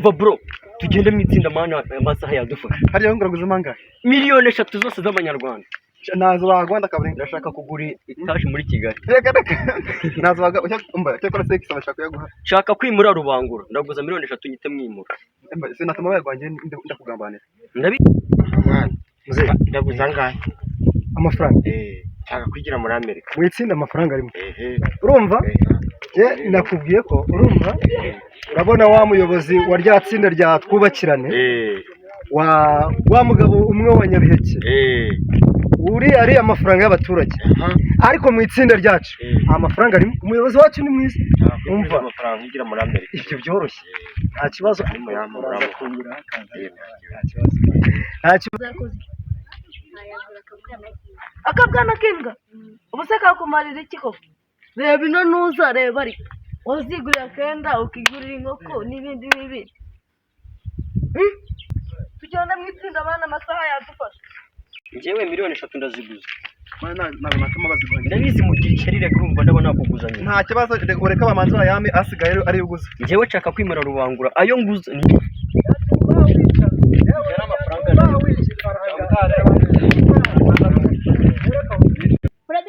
umva bro tugende mu itsinda mana amasaha yadufasha hariya nguraguze manga miliyoni 3 zose z'abanyarwanda nazo bagwanda kaburi ndashaka kugura itaje muri Kigali nazo baga umva cyakora sex abashaka yaguha shaka kwimura Rubangura ndaguza miliyoni 3 nyite mwimura sinatuma bayagwanje ndakugambanira ndabi muzee ndaguza ngahe amafaranga shaka kwigira muri Amerika mu itsinda amafaranga arimo urumva je nakubwiye ko urumva urabona wa muyobozi wa rya tsinda rya twubakirane wa mugabo umwe wa Nyabiheke uri ari amafaranga y'abaturage ariko mu itsinda ryacu amafaranga arimo umuyobozi wacu ni mwiza umva amafaranga kwigira muri Amerika ibyo byoroshye nta kibazo arimo yamuraza kunyura nta kibazo akabwana k'imbwa ubuse kakumarira iki koko reba ino nuza reba ariko wazigurira kenda ukigurira inkoko n'ibindi n'ibindi tugenda mu itsinda abana amasaha yadufasha njyewe miliyoni 3 ndaziguza ntabwo natuma bazigwanya ndabizi mu gicerire kurumva ndabona kuguzanya nta kibazo ureka abamanzi bayame asigaye ari uguza njyewe nshaka kwimura Rubangura ayo nguza ni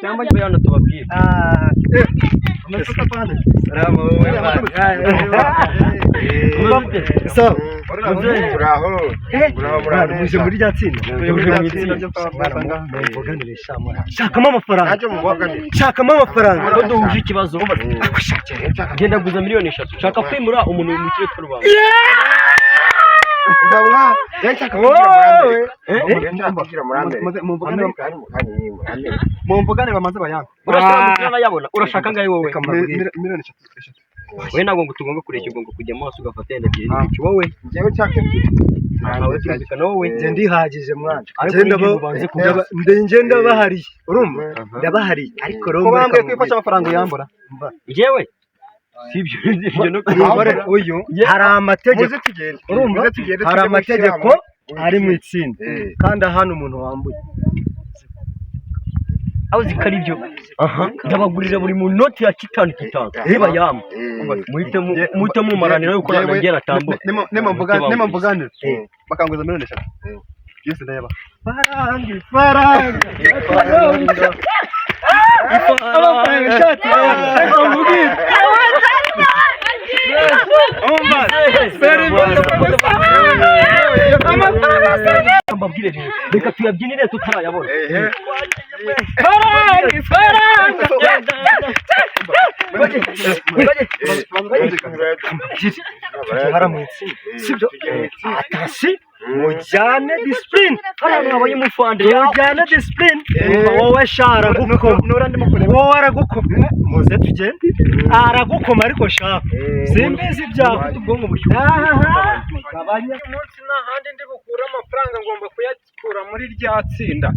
cyangwa njye hano tubabwire amasuka pande salama so uraho muje muri rya tsinda shakamo amafaranga shakamo amafaranga ko duhuje ikibazo genda guza miliyoni 3 shaka kwimura umuntu mu kirere cy'Rubangura ndabona yashaka kwigira muri Amerika mumvugane bamaze bayanga urashaka yabona urashaka ngaye wowe miliyoni 3 we ntabwo ngo tugomba kurekirwa ngo kujya maso ugafata yenda byinshi wowe njyewe cyake nawe cyandika wowe je ndihagije mwana nje ndabahari urumva ndabahari ariko ko bambwe kwifasha amafaranga yambura njyewe sibyo ibyo no kubare uyu hari amategeko urumva hari amategeko ari mu itsinda kandi hano umuntu wambuye aho zikari byo ndabagurira buri mu noti ya kitani reba yamba muhite mumaranira yuko nagera tambo nema mvuganira bakanguza miliyoni 3 yose ndayaba faranga reka tuyabyinire tutarayabona sibyo atasi mujyane discipline habaye umufande mujyane discipline wowe shara gukoma wowe aragukoma muze tugende aragukoma ariko shaka simbizi ibyawe ubwonko bushyuha umunsi n'ahandi ndi bukura amafaranga ngomba kuyakura muri rya tsinda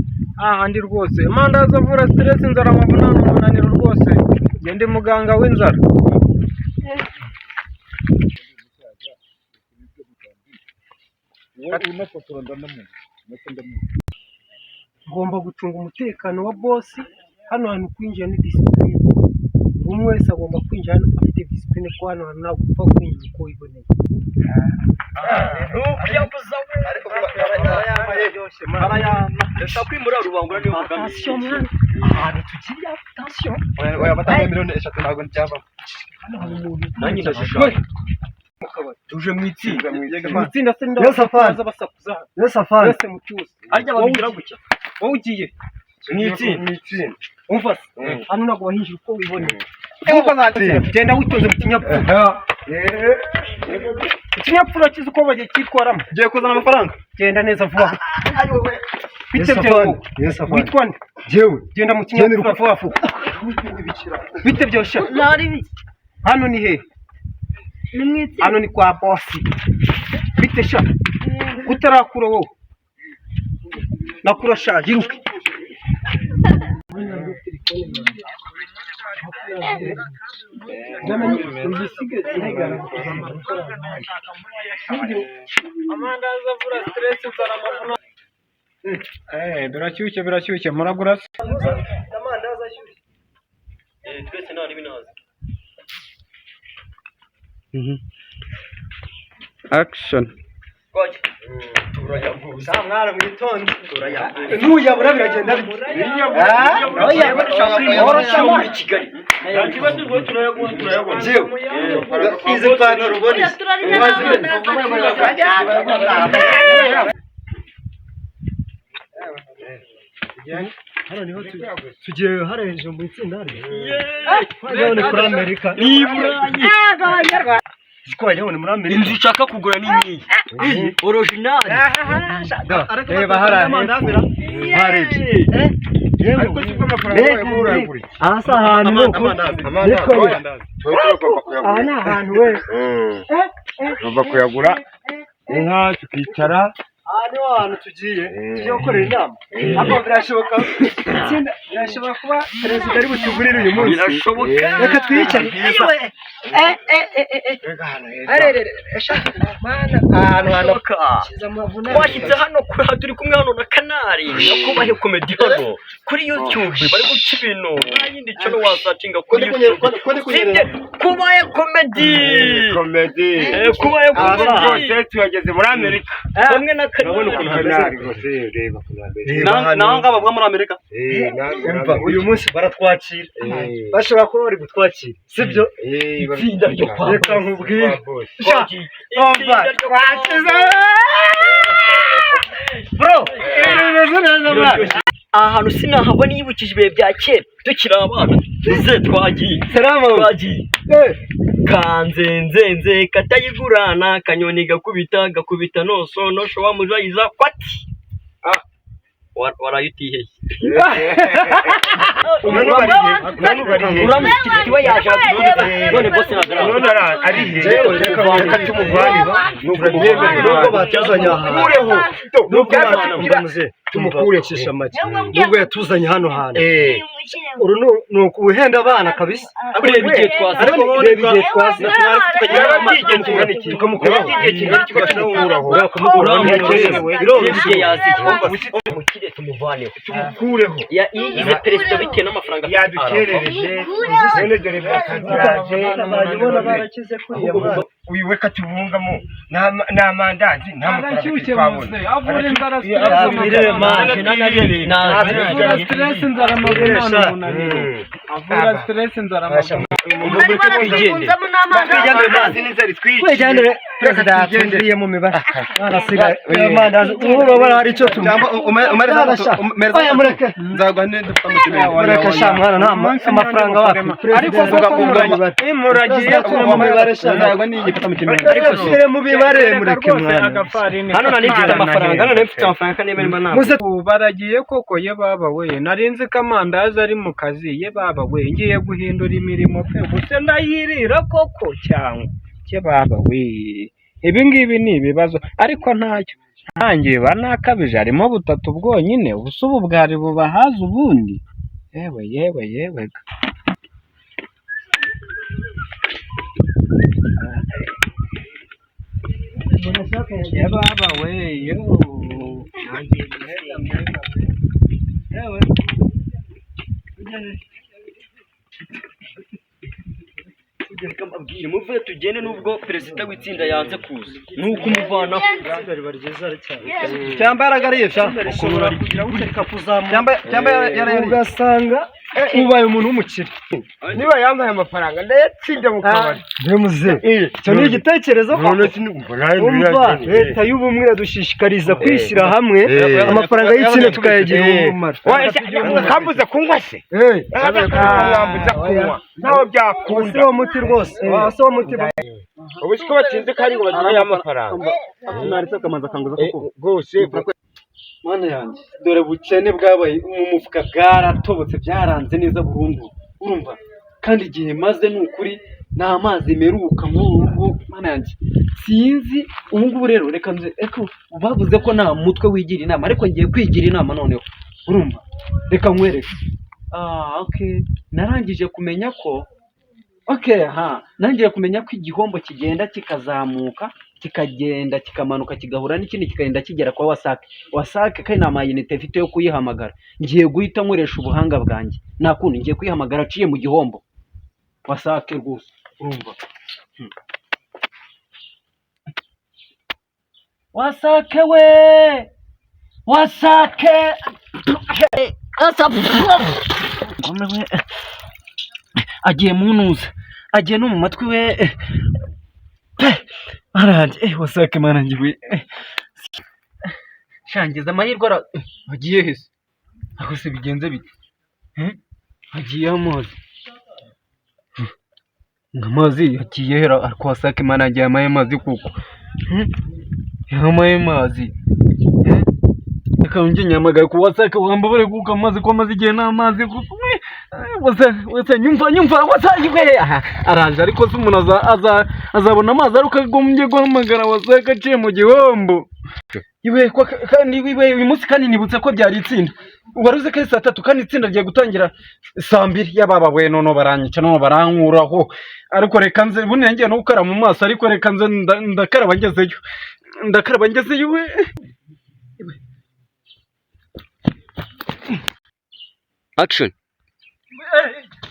ahandi rwose amandazi avura stress inzara amavunane umunaniro rwose ngende muganga w'inzara ngomba gucunga umutekano wa boss hano hantu kwinjira ni discipline umwe wese agomba kwinjira hano afite discipline ko hano hantu ntabwo upfa kwinjira uko wiboneye ndashaka kwimura Rubangura niyo mugambi ahantu tugiye attention oya batanga miliyoni 3 ntabwo ndyavamo nanjye ndashaka tuje mu itsinda se ndabasaza basakuza safari yose mutuze arya babigira gutya wowe ugiye mu itsinda umva hano ntabwo wahinjira uko wiboneye genda witoze mu kinyapfura ikinyapfura kizi uko bagiye cyitwaramo ngiye kuzana amafaranga genda neza vuba bite byawe witwa nde jewe genda mu kinyapfura vuba vuba bite byosha hano ni he hano ni kwa bosi bite sha utarakura wowe nakura sha giruka amandazi avura stress inzara amavunane birashyushye muragura amandazi ashyushye twese nta n'ibinazi action. Sa mwana mwitonde ntuyabura biragenda izi ipantaro ubona hano niho tugiye hariya hejuru mu itsinda hariya ni kuri Amerika twajya muri Amerika inzu ushaka kugura ni nkiyi original reba aha si ahantu aha ni ahantu we ugomba kuyagura inka tukicara. aha niho hantu tugiye gukorera inama ariko birashoboka kuba perezida ari butugurire uyu munsi birashoboka reka twiyicare ahantu twashyize hano turi kumwe hano na Kanari Nyakubahwa Comedy hano kuri YouTube bari guca ibintu nta yindi cyo wasacinga kuri YouTube Kubaye Comedy Kubaye Comedy tuyageze muri Amerika hamwe na Kanari rwose reba naho ngaba bwa muri Amerika uyu munsi baratwakira bashobora kuba bari gutwakira sibyo itsinda ryo kwa reka nkubwire bro aha hantu sinahabona yibukije ibihe bya kera tukiri abana twagiye kanzenzenze katayigurana kanyoni gakubita nosho wamujayiza kwati warayutiheye uramukitiwe yaje none bose nagaragara ari reka tumuvaniho nubwo batuzanye tumukureho shisha make nubwo yatuzanye hano hantu uru ni ukuhenda abana kabisa kureba igihe twasa tukamukuraho umukire tumuvaneho tumukureho yize perezida bitewe n'amafaranga yadukerereje none dore byasaziraje barakize kuriya mwana uyu we katubungamo nta mandazi nta mafaranga twabona avura inzara stress inzara amagana avura stress inzara amagana twegendere perezida yatsindiye mu mibare arasigaye amandazi ubu baba hari icyo mureke mureke sha mwana nta amafaranga wapi ariko muragiye mu mibare sha ntabwo nigifata mu kimenya ariko sire mu bibare mureke mwana hano nari mfite amafaranga hano mfite amafaranga kaneme muze baragiye koko ye baba we narinzi ko amandazi ari mu kazi ye baba we ngiye guhindura imirimo pe gusa ndayirira koko cyangwa ye baba we ibi ngibi ni ibibazo ariko ntacyo ntangiye banakabije harimo butatu bwonyine ubusubu bwari bubahaza ubundi yewe ye baba we yo muvuye tugende nubwo perezida w'itsinda yanze kuza nuko umuvanaho cyambaraga arisha ugasanga ubaye umuntu w'umukire niba yampaye amafaranga ndayatsinda mu kabari ndemuze icyo ni igitekerezo umva leta y'ubumwe iradushishikariza kwishyira hamwe amafaranga y'itsinda tukayagira umumaro kambuza kunywa se kambuza kunywa ntaho byakunda wasiwo muti rwose wasiwo muti ubu siko batinze kandi ngo baduhe amafaranga naritse akamanza kanguza koko rwose mana yanjye dore bukene bwabaye mu mufuka bwaratobotse byaranze neza burundu urumva kandi igihe maze ni ukuri ni amazi meruka nk'ubu mana yanjye sinzi ubu ngubu rero reka bavuze ko nta mutwe wigira inama ariko ngiye kwigira inama noneho urumva reka nkwereke narangije kumenya ko nangiye kumenya ko igihombo kigenda kikazamuka kikagenda kikamanuka kigahura n'ikindi kikagenda kigera kwa wasake kandi nta mayinite mfite yo kuyihamagara ngiye guhita nkoresha ubuhanga bwanjye nta kundi ngiye kuyihamagara aciye mu gihombo wasake rwose urumva wasake we wasake ngome we agiye munuza agiye no mu matwi we aranje wasake mana ngiwe shangiza amahirwe agiye hese aho se bigenze bite agiye amazi amazi yagiye hera ariko wasake mana agiye amazi kuko yamaye amazi reka njye nyamagaye ku wasake wambabare kuko amazi ko amazi igihe n'amazi kuko wase nyumva wasake aranje ariko se umuntu azabona amazi ariko agombye guhamagara wasake aciye mu gihombo iwe kandi uyu munsi kandi nibutse ko byari itsinda waruze ko 3 kandi itsinda rye gutangira 2 yababa we none baranyica none barankuraho ariko reka nze bune ngiye no gukara mu maso ariko reka nze ndakaraba ngezeyo we action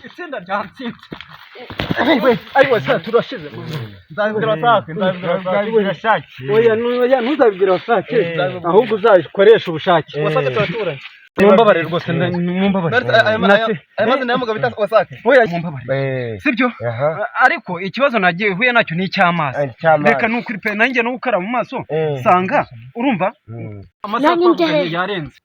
itsinda ryatsinze ayiwe sa turashize nzabibwira wasake oya ntuzabibwira wasake ahubwo uzabikoresha ubushake wasake turaturanye mumbabare rwose mumbabare amazi nayo mugabo bita wasake oya mumbabare sibyo ariko ikibazo nagiye huye nacyo ni icy'amazi reka nukuri pe nanjye no gukara mu maso sanga urumva amasaha yarenze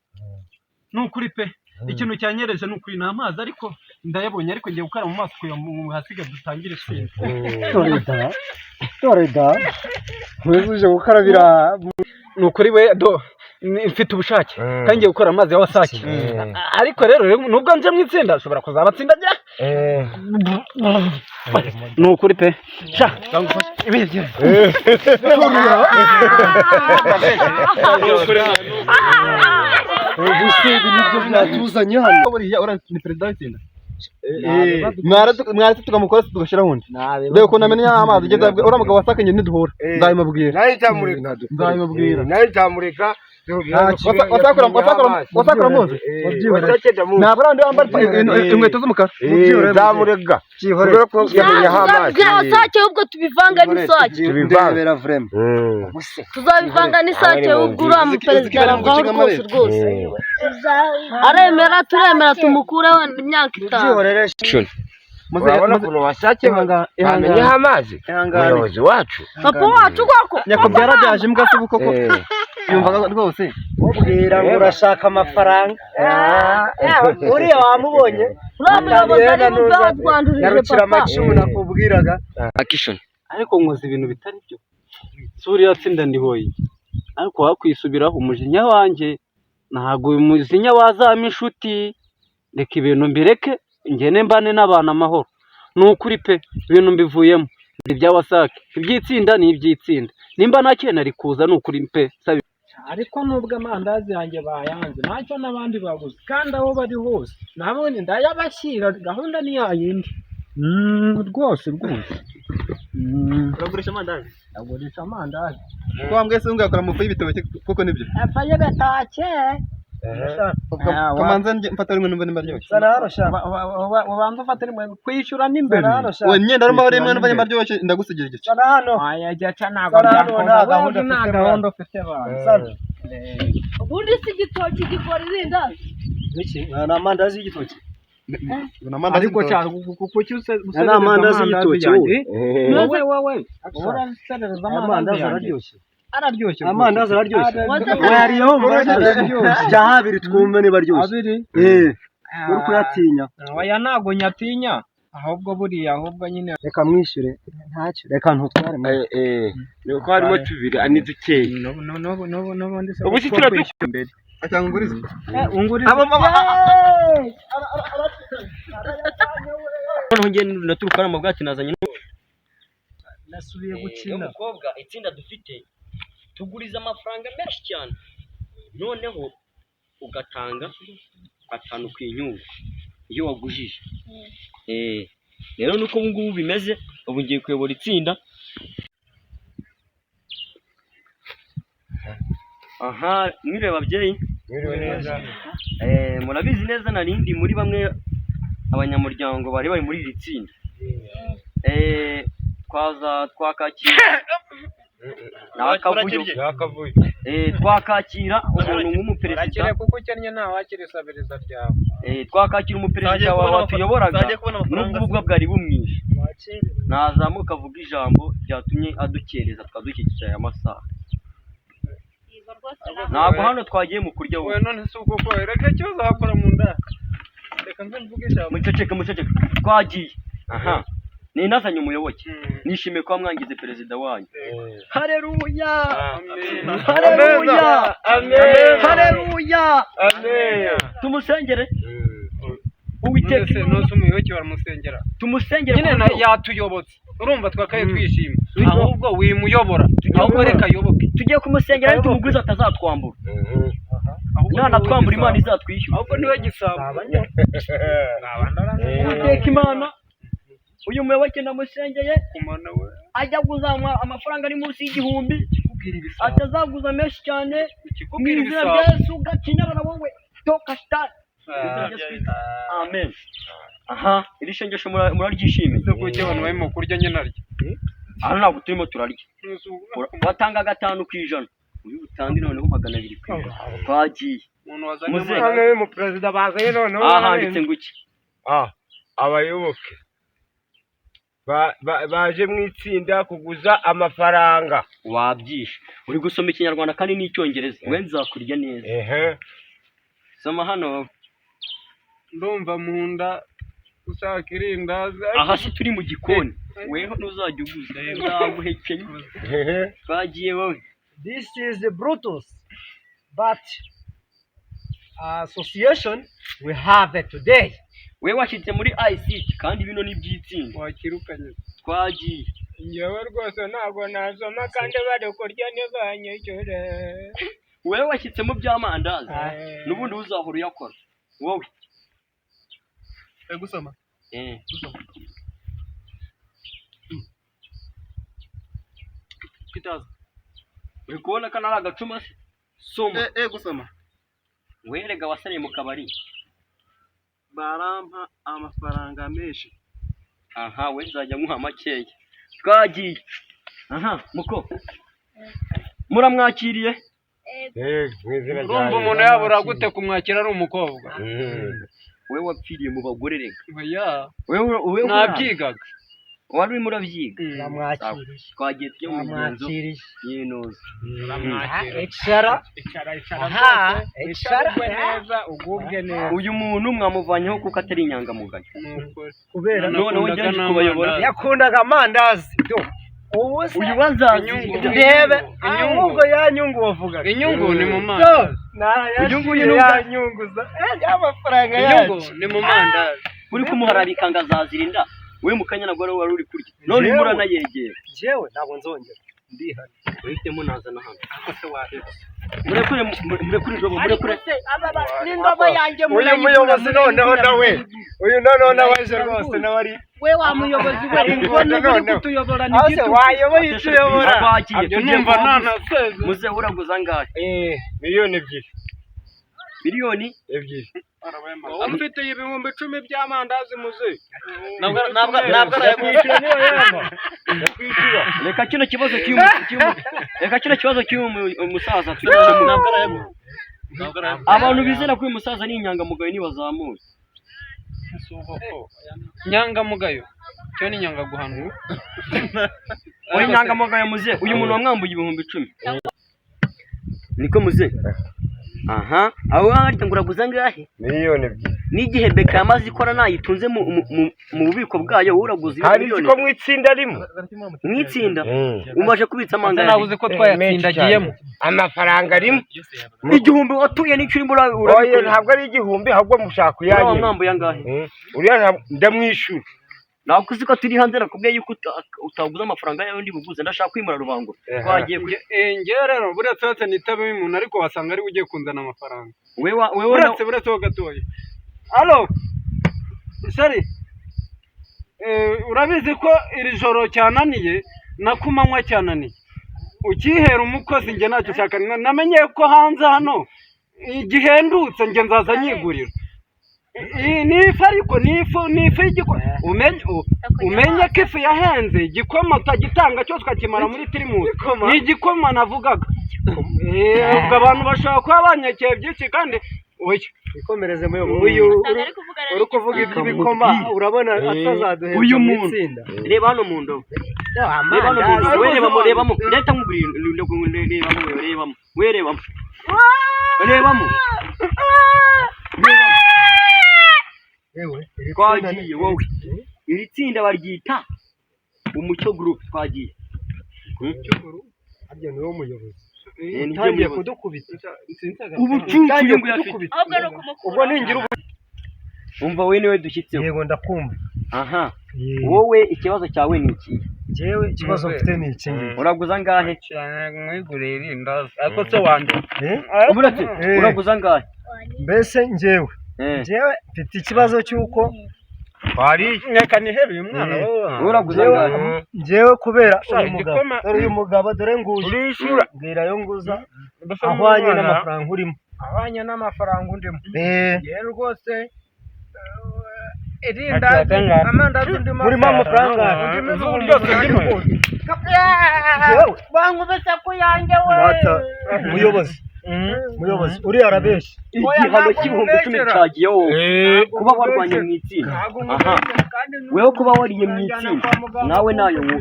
nukuri pe ikintu cyanyereje nukuri na amazi ariko ndayabonye ariko ngiye gukara mu maso kuya mu hasiga dutangire twese toreda mwezuje gukarabira nukuri we mfite ubushake kandi ngiye gukora amazi ya wasake ariko rero nubwo nje mu itsinda ashobora kuzabatsinda bya nukuri pe sha ibije ubusebi nibyo byatuzanye hano buriya ni perezida w'itsinda mwari tukamukora tugashira hundi rero ko namenye amazi ugeze ura mugabo wasake nyine duhura ndayimubwira nayo cyamureka wasakura muzi ntabwo arandi wambara inkweto z'umukara zamurega cyihorera ko yamenye amazi wasake ubwo tubivanga n'isake tubivanga vrem tuzabivanga n'isake ubwo ura mu perezida aravuga rwose aremera turemera tumukureho imyaka 5 urabona ukuntu wasake bamenye amazi umuyobozi wacu papa wacu koko nyakubyara byaje imbwa se ubukoko yumvaga rwose ubwira ngo urashaka amafaranga uriya wamubonye yarukira amacumu nakubwiraga action ariko nkoze ibintu bitari byo suriya tsinda ndihoye ariko wakwisubiraho umujinya wanjye ntago umujinya wazama inshuti reka ibintu mbireke ngene mbane n'abana amahoro nukuri pe ibintu mbivuyemo ibya wasake ibyitsinda ni ibyitsinda nimba nakena rikuza nukuri pe ariko nubwo amandazi yanjye bayanze ntacyo n'abandi babuze kandi aho bari hose nabone ndayabashyira gahunda ni yayindi rwose uragurisha amandazi agurisha amandazi ko wambwe se ungakora mu y'ibitoke kuko nibyo afaye betake kamanza mfata rimwe numva nimbaryoshye ubanza ufata rimwe kwishyura n'imbere we myenda arimo rimwe numva nimbaryoshye ndagusigira igice hano aya gica ntabwo nta gahunda ufite bana ubundi si igitoki gikora irinda iki ni amandazi y'igitoki ariko cyane kuko cyose ni amandazi y'igitoki wowe uraserereza amandazi araryoshye amandazi araryoshye wariyeho jya habiri twumve niba aryoshye uri kuyatinya oya ntago nyatinya ahubwo buriya ahubwo nyine reka mwishyure ntacyo reka ntutware ni uko harimo tubiri ani dukeye ubu si turadukura imbere cyangwa ungurize noneho ngiye naturuka mu bwatsi nazanye nasubiye gukina umukobwa itsinda dufite tuguriza amafaranga menshi cyane noneho ugatanga 5 ku inyungu iyo wagujije rero nuko ubu ngubu bimeze ubu ngiye kuyobora itsinda aha mwire babyeyi murabizi neza narindi muri bamwe abanyamuryango bari muri iri tsinda twaza twakakira Nakavuyo. Twakakira umuntu nk'umuperezida kuko ukennye nta wakira isabiriza ryawe. Twakakira umuperezida watuyoboraga n'ubwo bwari bumwishe nazamuka avuga ijambo ryatumye adukereza twadushyikira aya masaha. Ntabwo hano twagiye mu kurya wowe none si uko ko reka ikibazo wakora mu nda reka nze mvuge ijambo muceceke twagiye ni nazanye umuyoboke nishimiye kuba mwangize perezida wanyu. Haleluya haleluya haleluya tumusengere Uwiteka nose umuyoboke baramusengera tumusengere nyine yatuyobotse urumva twakaye twishimye ahubwo wimuyobora ahubwo reka yoboke tugiye kumusengera ariko umugwiza atazatwambura nana twambura Imana izatwishyura ahubwo niwe gisabo Uwiteka Imana uyu muyoboke namusengeye ajya kuzamwa amafaranga ari munsi y'igihumbi atazaguza menshi cyane mu izina rya Yesu gakinyabara wowe toka star. Amen. Iri shengesho muraryishimiye kuko abantu barimo kurya nyine arya hano ntabwo turimo turarya watanga 5 ku ijana uyu utandi noneho 200 ku ijana twagiye muze mu perezida bazaye noneho handitse ngo iki abayoboke baje mu itsinda kuguza amafaranga. Wabyishe uri gusoma ikinyarwanda kandi n'icyongereza we nzakurya neza. Soma hano ndumva mu nda ushaka irindazi. Aha si turi mu gikoni weho ntuzajya uguza nzaguhekenya twagiye wowe. This is the Brutus but association we have it today. We washyitse muri ICT kandi bino ni byitsinda wakirukanye twagiye. Ngewe rwose ntabwo nasoma kandi bari kurya ntibanyishyure. Wewe washyitse mu by'amandazi n'ubundi uzahora uyakora wowe gusoma kitaza uri kubona ko nari agacuma se soma gusoma werega wasariye mu kabari barampa amafaranga menshi. We nzajya nkuha makeya twagiye. Muko muramwakiriye urumva umuntu yabura gute kumwakira ari umukobwa we wapfiriye mu bagore rega wewe nabyigaga wari urimo urabyiga namwakiriye twagiye tujya mu migenzo y'inoze icara neza ugubwe neza. Uyu muntu mwamuvanyeho kuko atari inyangamugayo kubera none wongeye kubayobora yakundaga amandazi uyu bazazi ndebe inyungu yanyungu wavugaga inyungu ni mu mandazi inyungu yanyunguza amafaranga inyungu ni mu mandazi uri kumuharabika ngo azazirinda we mukanya nagore wari uri kurya none imura nayegera jewe ntabwo nzongera ndihana uhitemo nazana hano murekure jobo murekure n'indobo yanjye uyu muyobozi noneho nawe uyu noneho nawaje rwose nawe ari we wa muyobozi we uri kutuyobora ni gito wayoboye ituyobora twagiye numva nanaseze muze uraguza ngahe miliyoni 2 miliyoni 2 amfite ibihumbi 10 by'amandazi muze ntabwo yakwishyura niyo yema yakwishyura reka kino kibazo cy'umusaza abantu bizera ko uyu musaza ni inyangamugayo nibazamuye nyangamugayo cyo ni nyangaguhanwa oya nyangamugayo muze uyu muntu wamwambuye ibihumbi 10 niko muze aho harita nguraguza ngahe miliyoni 2 n'igihe Beka yamaze ikora nayitunze mu bubiko bwayo uraguza miliyoni ko mwitsinda rimwe mwitsinda umaje kubitsa amangana nabuze ko twayatsindagiyemo amafaranga rimwe igihumbi watuye n'icyo urimo oya ntabwo ari igihumbi ahubwo mushaka uyanyu mwambuye angahe uriya ndamwishyura nakuzi ko turi hanze nakubwiye yuko utaguza amafaranga yawe ndi buguze ndashaka kwimura Rubango twagiye ngewe rero buretse wese nitabe umuntu ariko wasanga ari ugiye kunzana amafaranga wewe buretse ho gatoya allo sari urabizi ko iri joro cyananiye nakumanywa cyananiye ukihera umukozi nge ntacyo ushaka namenye ko hanze hano igihendutse nge nzaza nyigurira ni ifu ariko ni ifu y'igikoma umenye ko ifu yahenze igikoma utagitanga cyose ukakimara muri tirimusi ni igikoma navugaga ubwo abantu bashobora kuba banyekeye byinshi kandi ikomereze uyu uri kuvuga iby'ibikoma urabona atazaduheza uyu muntu reba hano mu ndobo reba hano mu ndobo rebamo leta nkubwira rebamo twagiye wowe iri tsinda baryita umucyo group twagiye harya niwo muyobozi ntangiye kudukubita ubucucu ngo yafite ubwo ningira umva we niwe dushyitseho yego ndakumva aha wowe ikibazo cyawe ni iki jewe ikibazo mfite ni iki uraguza ngahe mwigurira irindazi ariko se wanje uraguza ngahe mbese njyewe mfite ikibazo cy'uko reka nihere uyu mwana uraguza ngahe njyewe kubera uyu mugabo dore nguye mbwira yo nguza ahwanye n'amafaranga urimo ahwanye n'amafaranga undimo yewe rwose irindazi amandazi ndimo urimo amafaranga byose ndimo bangubise ku yanjye we muyobozi uriya arabeshya igihano cy'ibihumbi 10 cyagiyeho kuba warwanye mu itsinda wewe kuba wariye mu itsinda nawe nayo ngo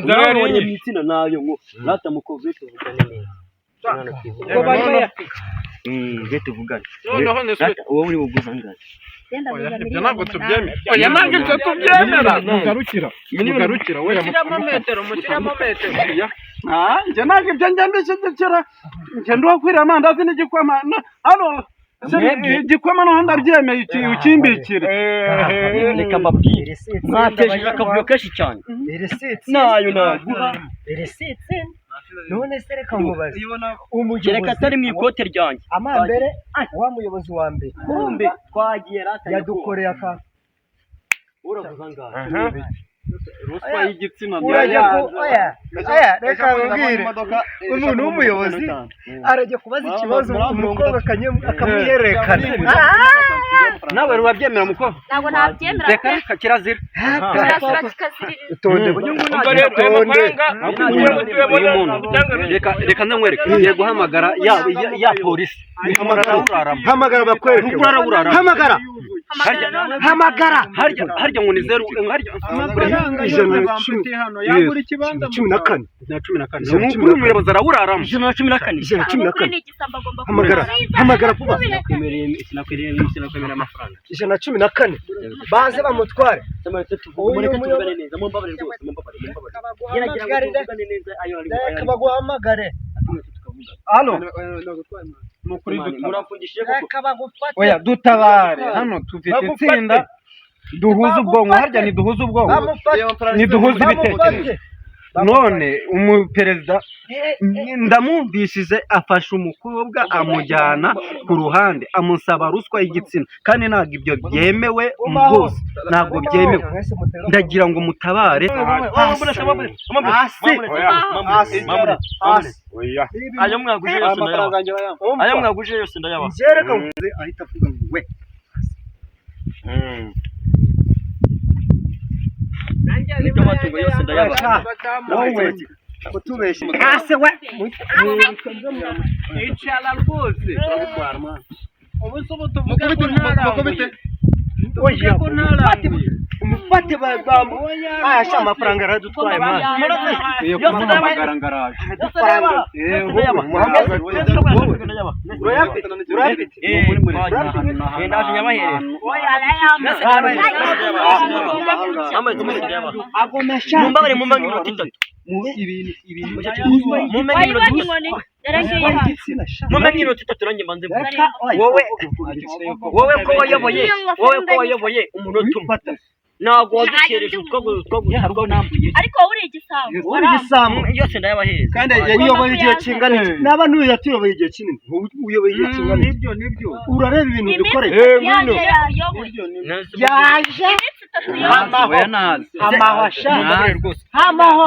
warwanye mu itsinda nayo ngo rata mukoze tuvugane neza tuvugane wowe uri buguza ngana ntabwo tubyemera ntabwo tubyemera mugarukira we mushyiramo metero njye ntabwo ibyo njya mbishyigikira njye nduhakwiriye amandazi n'igikoma hano igikoma naho ndabyemeye ukimbikire reka mbabwire mwateje akavuyo kenshi cyane nayo naguha none se reka mubaze reka atari mu ikote ryanjye amambere wa muyobozi wa mbere kumbe twagiye rata yadukoreye akantu uraguza ngahe ruswa y'igitsina reka mbwire umuntu w'umuyobozi arajya kubaza ikibazo umukobwa akamwiyerekana nawe urabyemera mukobwa ntabwo nabyemera reka kirazira utonde reka ndamwereke ngiye guhamagara ya polisi hamagara bakwereke hamagara harya ngo ni 0 yagura ikibanza 14 n'umukuru w'umuyobozi arawuraramo 14 hamagara vuba sinakwemera amafaranga 14 baze bamutware reka baguhamagare hano oya dutabare hano tufite itsinda duhuza ubwonko harya ntiduhuza ubwonko ntiduhuza ibitekerezo none umuperezida ndamwumvishije afasha umukobwa amujyana ku ruhande amusaba ruswa y'igitsina kandi ntabwo ibyo byemewe rwose ntabwo byemewe ndagira ngo mutabare aya mwaguje yose ndayabaha jereka ahita avuga ngo we n'ibyo matungo yose ndayabaha wowe kutubeshya ase we icara rwose ubu se ubu tuvuge ko ntarambuye oya umufate bamu asha amafaranga aradutwaye mwana iyo kumamagara ngaraje mumbabare mumbange iminota 3 mumbange iminota 3 range mbanze wowe ko wayoboye umunota umwe ntabwo wadukereje utwo nambuye ariko uri igisambo yose ndayabahereza kandi uyoboye igihe kingana iki naba n'uyu yatuyoboye igihe kinini uyoboye igihe kingana iki nibyo urareba ibintu dukoreye yaje amahosha amaho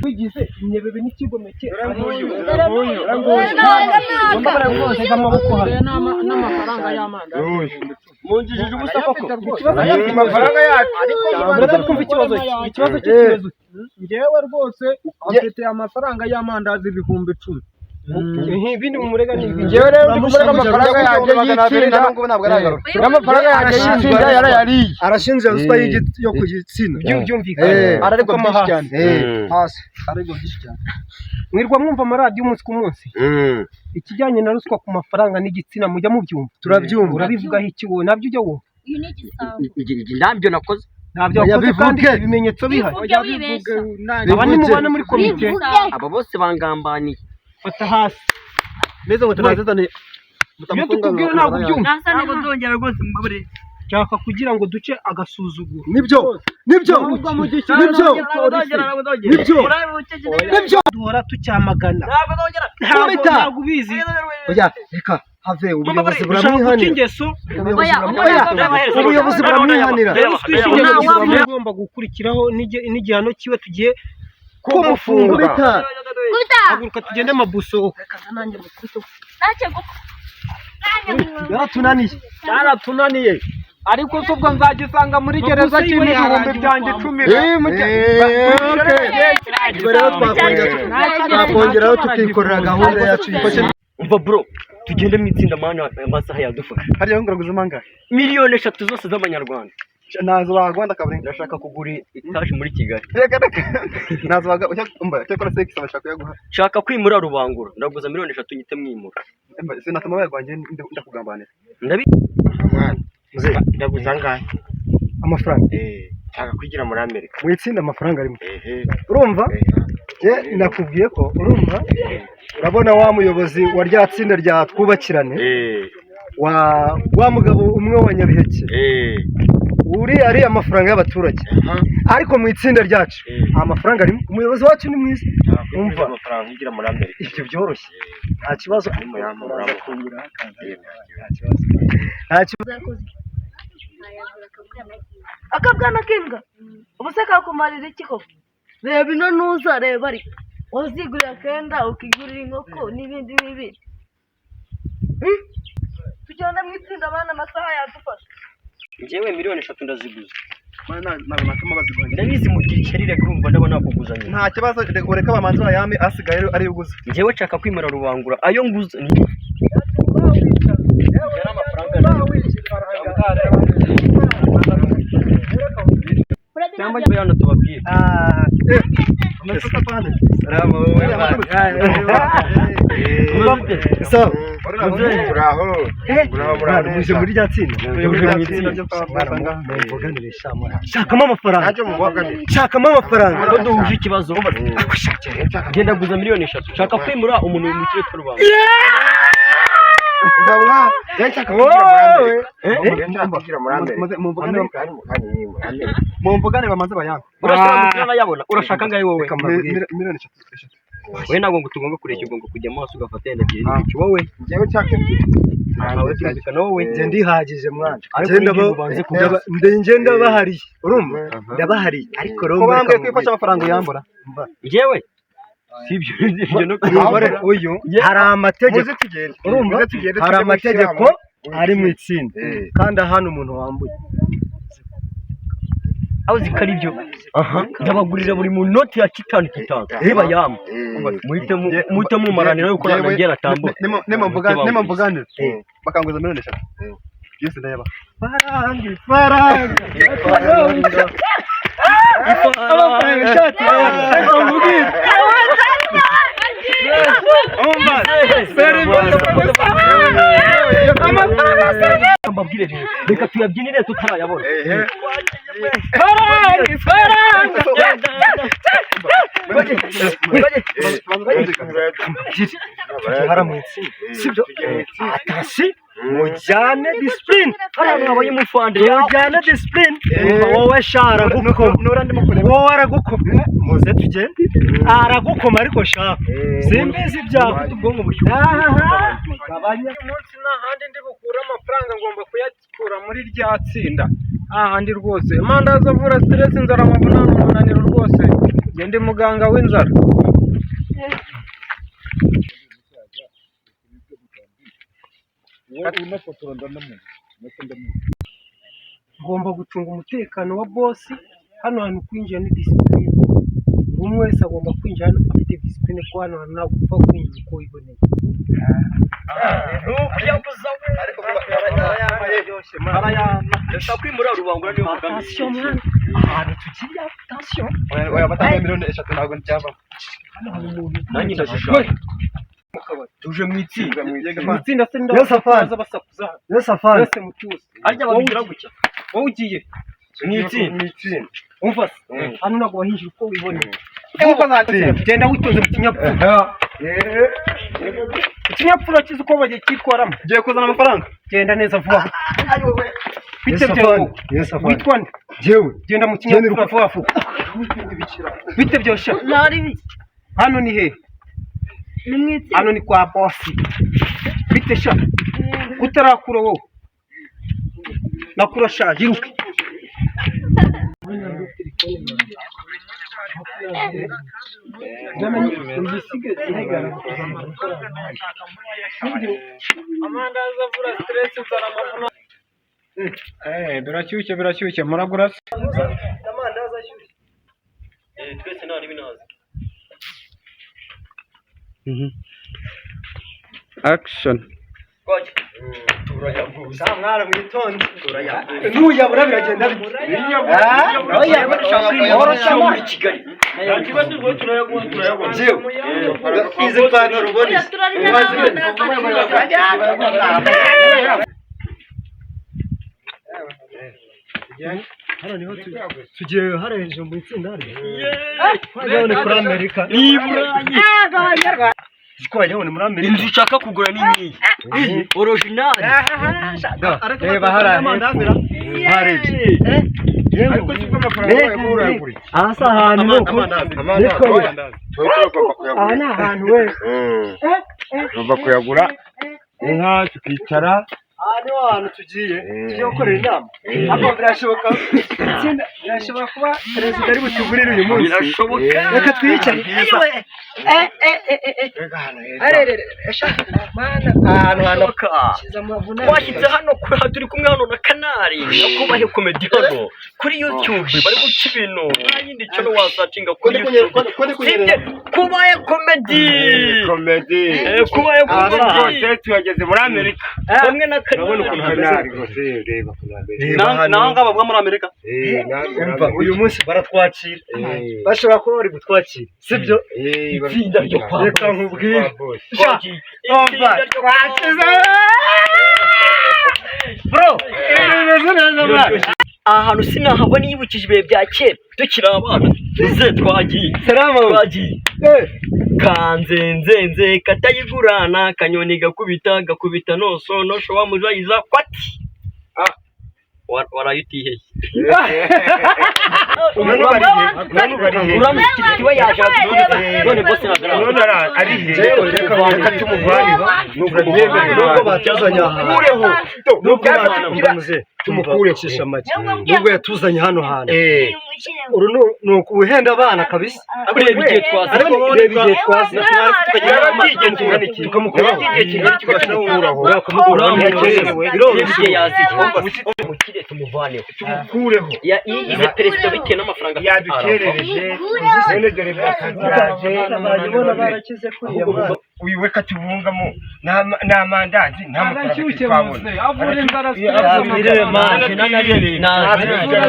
wigize inyebebe n'ikigomeke n'amafaranga y'amandazi munjijije ubusa koko amafaranga yacu muraza kumva ikibazo cy'ikibazo njyewe rwose mfite amafaranga y'amandazi ibihumbi 10 ibindi mumurega ni njyewe rero mumurega amafaranga yanjye y'itsinda n'amafaranga yanjye y'itsinda yarayariye arashinja ruswa yo ku gitsina byumvikana arariko byinshi cyane hasi arariko byinshi cyane mwirwa mwumva amaradiyo umunsi ku munsi ikijyanye na ruswa ku mafaranga n'igitsina mujya mubyumva turabyumva urabivugaho iki wowe nabyo ujya wumva ntabyo nakoze ntabyo wakoze kandi ibimenyetso bihari abandi mubana muri komite abo bose bangambaniye fata hasi neza ngo tunazazane iyo tukubwira ntabwo ubyumva ntabwo nzongera rwose mubabure nshaka kugira ngo duce agasuzuguro nibyo duhora tucyamagana ntabwo ubizi oya reka have ubuyobozi buramwihanira ubuyobozi buramwihanira ugomba gukurikiraho n'igihano kiwe tugiye kumufungura haguruka tugende mabuso yaratunaniye ariko se ubwo nzagisanga muri gereza kirimo ibihumbi byanjye 10 rero twakongeraho tukikorera gahunda yacu umva bro tugende mu itsinda mana amasaha yadufasha hariya nguraguze mangahe miliyoni 3 zose z'amanyarwanda nazo bagwanda kabiri ndashaka kugura itaje muri Kigali nazo baga umba cyakora sex bashaka yaguha shaka kwimura Rubangura ndaguza miliyoni 3 nyite mwimura sinatuma bayagwanje ndakugambanira ndaguza ngahe amafaranga nshaka kwigira muri Amerika mu itsinda amafaranga arimo urumva nakubwiye ko urumva urabona wa muyobozi wa rya tsinda rya twubakirane wa mugabo umwe wa Nyabiheke uri ari amafaranga y'abaturage ariko mu itsinda ryacu amafaranga arimo umuyobozi wacu ni mwiza umva amafaranga ngira muri Amerika ibyo byoroshye nta kibazo akabwana k'imbwa ubu se kakumarira iki koko reba ino ntuza reba ariko wazigurira akenda ukigurira inkoko n'ibindi n'ibindi tugenda mu itsinda abana amasaha yadufasha njyewe miliyoni 3 ndaziguza bazigwanye ndabizi mu giceri reka urumva ndabona kuguzanya nta kibazo reka bamanze bayame asigaye ari uguza njyewe nshaka kwimura Rubangura ayo nguza cyangwa njye hano tubabwire muje muri rya tsinda shakamo amafaranga ko duhuje ikibazo genda guza miliyoni 3 nshaka kwimura umuntu mu kirere cy'u Rwanda mumvugane bamaze bayanga urashaka ngahe wowe we ntabwo ngo tugomba kureka ugomba kujya mu maso ugafata yenda byinshi wowe wowe ndihagije mwana ngenda bahari urumva ndabahari ariko rero bambwiye kwifasha amafaranga yambura njyewe sibyo no kubare uyu hari amategeko urumva hari amategeko ari mu itsinda kandi hano umuntu wambuye aho zikari byo ndabagurira buri mu noti ya 5 reba yamwe muhite mumaranira yuko nagera atambuka nema mvugane bakanguza miliyoni 3 byose ndayaba faranga reka tuyabyinire tutarayabona haramutse sibyo atasi mujyane disipurine hariya habaye umufande mujyane disipurine wowe sha aragukoma wowe aragukoma muze tugende aragukoma ariko shaka simbizi ibyawe ubwonko bushyuha umunsi nta handi ndi bukure amafaranga ngomba kuyakura muri rya tsinda ahandi rwose amandazi avura stress inzara amavunane umunaniro rwose njye ndi muganga w'inzara ngomba gucunga umutekano wa bosi hano hantu kwinjira ni disipurine buri umwe wese agomba kwinjira hano afite disipurine ko hano hantu ntabwo upfa kwinjira uko wiboneye ndashaka kwimura rubangura niyo atasiyo mwana ahantu tugiye atasiyo batanga miliyoni 3 ntabwo ndyavamo nanjye ndashishaka tuje mu itsinda itsinda se Yo Safari. basakuza yo safari yose mutuze arya babigira gutya wowe ugiye mu itsinda umva hano ntabwo wahinjira uko wiboneye genda witonze mu kinyabupfura ikinyabupfura kizi uko bagiye kitwaramo ugiye kuzana amafaranga genda neza vuba bite Yo byawe Safari. Yo Safari. witwa nde jewe genda mu kinyabupfura vuba vuba bite byosha ntari biki hano ni he ni mu itsinda hano ni kwa bosi bite sha utarakura wowe nakura sha yiruke amandazi avura stress inzara amavunane birashyushye muragura twese nta n'ibinazi action mwana mwitonde nuyabura biragenda izi pantaro ubona hano niho tugiye hariya hejuru mu itsinda hariya ni kuri amerika twajya muri amerika inzu ushaka kugura ni nkiyi orojinali reba hariya aha si ahantu aha ni ahantu we tugomba kuyagura inka tukicara aha niho hantu tugiye gukorera inama ariko birashoboka kuba perezida ari butugurire uyu munsi birashoboka reka twiyicare ahantu washyitse hano turi kumwe hano na kanari nakubahe komedi hano kuri YouTube bari guca ibintu nta yindi cyo wasacinga kuri YouTube sibye kubaye komedi kubaye komedi tuyageze muri amerika hamwe na kanari naho ngaba bwa muri amerika uyu munsi baratwakira bashobora kuba bari gutwakira sibyo itsinda ryo kwa reka nkubwire bro bimeze neza mwana aha hantu sinahava niyibukije ibihe bya kera tukiri abana tuze twagiye kanzenzenze katayigurana kanyoni gakubita nosho wamujayiza kwati warayutiheye uramutiwe yaje none bose reka tumuvaniba nubwo batuzanye aha tumukureho nubwo yatuzanye hano hantu uru ni ukuhenda abana kabisa reba igihe twazi tukamukuraho igihe yaziye tumuvaneho tumukureho yigize perezida bitewe n'amafaranga yadukerereje none dore bwakazaje barakize kuriya mwana uyu we katubungamo n'amandazi nta mafaranga twabona avura inzara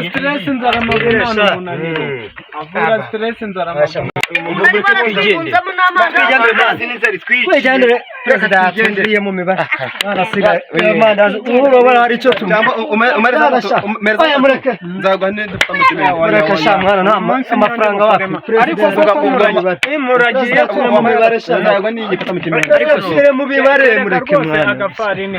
stress inzara amaguru avura stress inzara amaguru bari barazikunzamo n'amandazi twijyandire perezida yatugiriye mu mibare arasigaye amandazi urabona hari icyo mureke nzagwa dufite umutima mureke sha mwana nta amafaranga wapi ariko vuga ko muragiye mu mibare sha nzagwa n'igifite umutima ariko sire mu mibare mureke mwana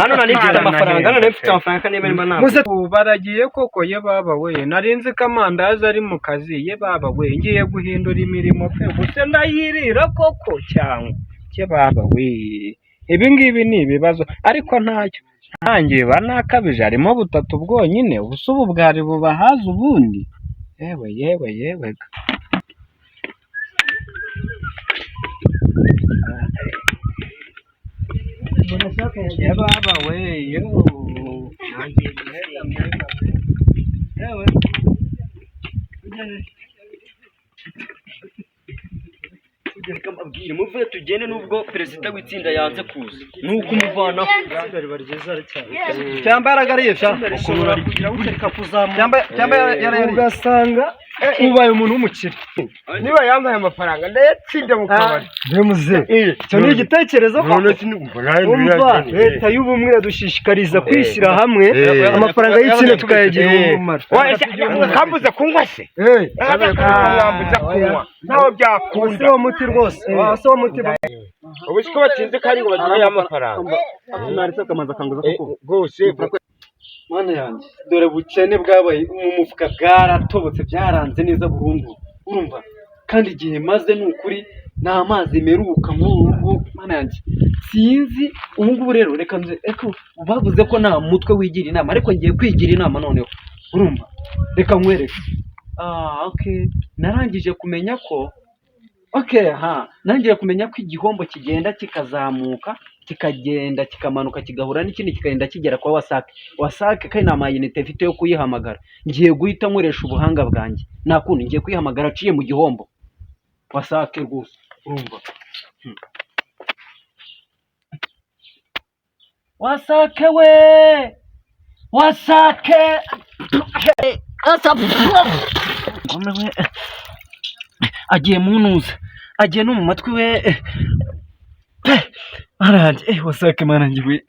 hano nari mfite amafaranga hano nari mfite amafaranga kandi niba nta muze baragiye koko ye baba we narinzi ko amandazi ari mu kazi ye baba we ngiye guhindura imirimo pe gusa ndayirira koko cyangwa ye baba we ibi ngibi ni ibibazo ariko ntacyo ntangiye banakabije harimo butatu bwonyine ubusa ubu bwari bubahaza ubundi yewe ya baba we yo muvuye tugende nubwo perezida w'itsinda yanze kuza nuko umuvanaho cyambaragariye sha ugasanga ubaye umuntu w'umukire niba yampaye amafaranga ndayatsinda mu kabari ndemuze cyo ni igitekerezo ko umva leta y'ubumwe iradushishikariza kwishyira hamwe amafaranga y'ikine tukayagira umumaro kambuza kunywa se mwambuza kunywa ntaho byakunda si wo muti rwose si wo muti ubu siko batinze kandi ngo bagire amafaranga naretse akamanza kanguza kuko rwose mana yanjye dore bukene bwabaye mu mufuka bwaratobotse byaranze neza burundu urumva kandi igihe maze ni ukuri nta mazi meruka nk'ubu mana yanjye sinzi ubu ngubu rero reka bavuze ko nta mutwe wigira inama ariko ngiye kwigira inama noneho urumva reka nkwereke narangije kumenya ko nangiye kumenya ko igihombo kigenda kikazamuka kikagenda kikamanuka kigahura n'ikindi kikagenda kigera kwa wasake kandi nta mayinite mfite yo kuyihamagara ngiye guhita nkoresha ubuhanga bwanjye nta kundi ngiye kuyihamagara aciye mu gihombo wasake rwose urumva wasake we wasake agiye munuza agiye no mu matwi we aranje wasake manange we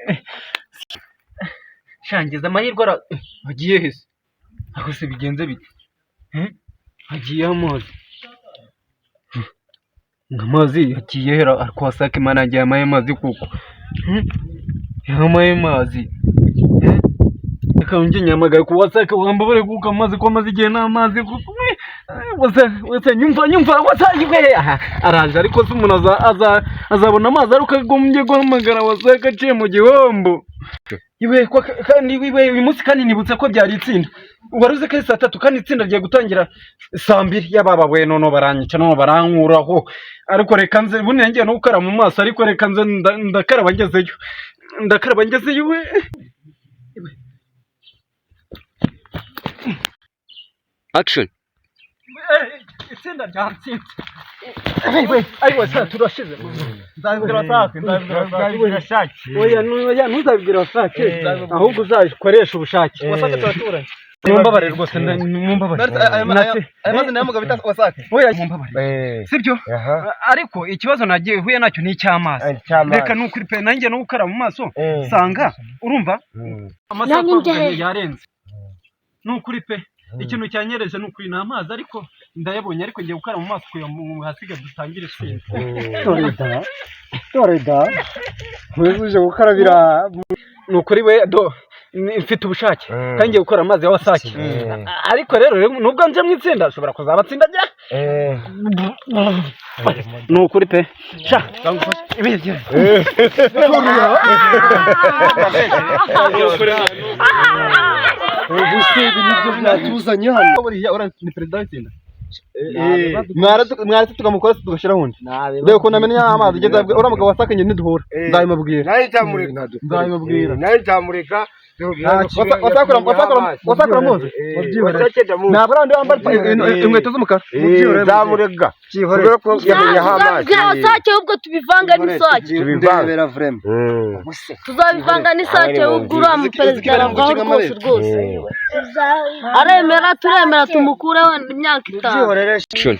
shangiza amahirwe agiye hese ako se bigenze bite agiye amazi ngamazi agiye hera ariko wasake manange yamaye amazi kuko yamaye amazi akanjye nyamagaye ku wasake wambabare kuko amazi ko amazi igihe n'amazi kuko wese nyumva wasake araje ariko se umuntu azabona amazi ariko agombye guhamagara wasake aciye mu gihombo iwe kandi uyu munsi kandi nibutse ko byari itsinda waruze ko ari 3 kandi itsinda rigiye gutangira 2:00 y'ababa we none baranyica none barankuraho ariko reka nze bunye ngiye no gukara mu maso ariko reka nze ndakaraba ngezeyo we action itsinda ryatsinze ayiwe sa turashize nzabibwira wasake oya ntuzabibwira wasake ahubwo uzabikoresha ubushake wasake turaturanye mumbabarire rwose mumbabarire amazi nayo mugabo bita wasake oya mumbabarire sibyo ariko ikibazo nagiye huye nacyo ni icy'amazi reka nukuri pe nanjye no gukara mu maso sanga urumva amasaha yarenze nukuri pe ikintu cyanyereje nukuri na amazi ariko ndayabonye ariko ngiye gukara mu maso kuya mu hasiga dutangire twese toreda uje gukarabira nukuri we mfite ubushake kandi ngiye gukora amazi ya wasake ariko rero nubwo nje mu itsinda ashobora kuzabatsinda ajya nukuri pe sha ibiryo tuzanye hano buriya ni perezida w'itsinda mwaretse tukamukora tugashyiraho undi reba ukuntu amenya amazi ugeze uriya mugabo wasake njye ntiduhura nzabimubwira nawe nzamureka wasakura muzi ntabwo ari wambaye inkweto z'umukara zamurega byihorere ko yamenyeho amazi wasake ubwo tubivanga n'isake ndebera vrema tuzabivanga n'isake ubwo uriya muperezida aravaho rwose aremera turemera tumukureho imyaka 5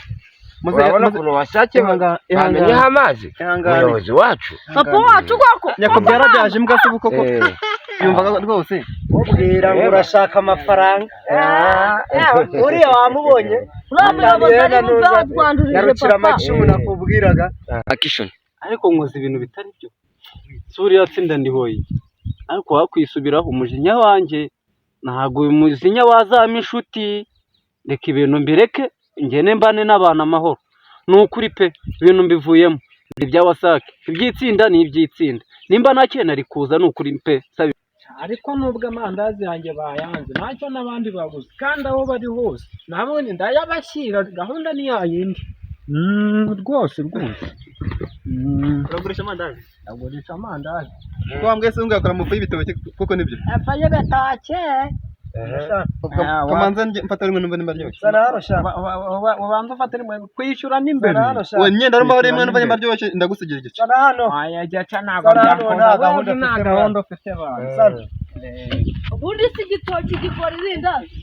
urabona ukuntu wasake bamenyeho amazi umuyobozi wacu papa wacu koko nyakubyara byaje imbwa se koko yumvaga rwose ubwira ngo urashaka amafaranga uriya wamubonye narukira amacumu nakubwiraga akishoni ariko nkoze ibintu bitari byo suriya tsinda ndihoye ariko wakwisubiraho umujinya wanjye ntago umujinya wazama inshuti reka ibintu mbireke ngene mbane n'abantu amahoro nukuri pe ibintu mbivuyemo ibya wasake ibyitsinda ni ibyitsinda nimba nakena rikuza nukuri pe sabi ariko nubwo amandazi yanjye bayanze ntacyo n'abandi baguze kandi aho bari hose nabone ndayabashyira gahunda ni yayindi rwose uragurisha amandazi agurisha amandazi twambwe se ungakora mu y'ibitoki kuko nibyo afaye betake kamanza mfata rimwe numva nimbaryoshye sararosha ubanza ufata rimwe kwishyura n'imbere we nyenda arimo rimwe numva nimbaryoshye ndagusigira igice sana hano aya jya nta gahunda ufite bana ubundi si igitoki gikora irindazi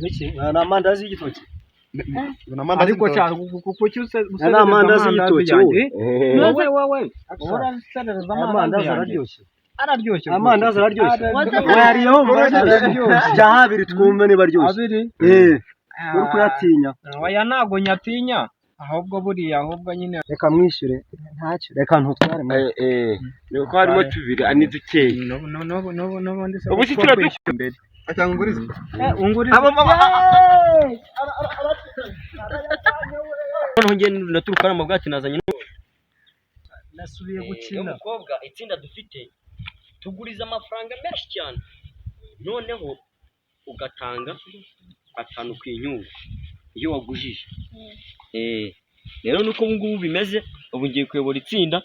iki ni amandazi y'igitoki ariko cyane kuki ni amandazi y'igitoki wowe uraserereza amandazi araryoshye amandazi araryoshye wariyeho jya habiri twumve niba aryoshye uri kuyatinya oya ntago nyatinya ahubwo buriya ahubwo nyine reka mwishyure ntacyo reka ntutware nuko harimo tubiri ani dukeye ubu si turadukora imbere cyangwa ungurize ungurize noneho ngiye naturuka mu bwatsi nazanye nasubiye gukina umukobwa itsinda dufite tuguriza amafaranga menshi cyane noneho ugatanga 5 ku inyungu iyo wagujije rero nuko ngubu bimeze ubu ngiye kuyobora itsinda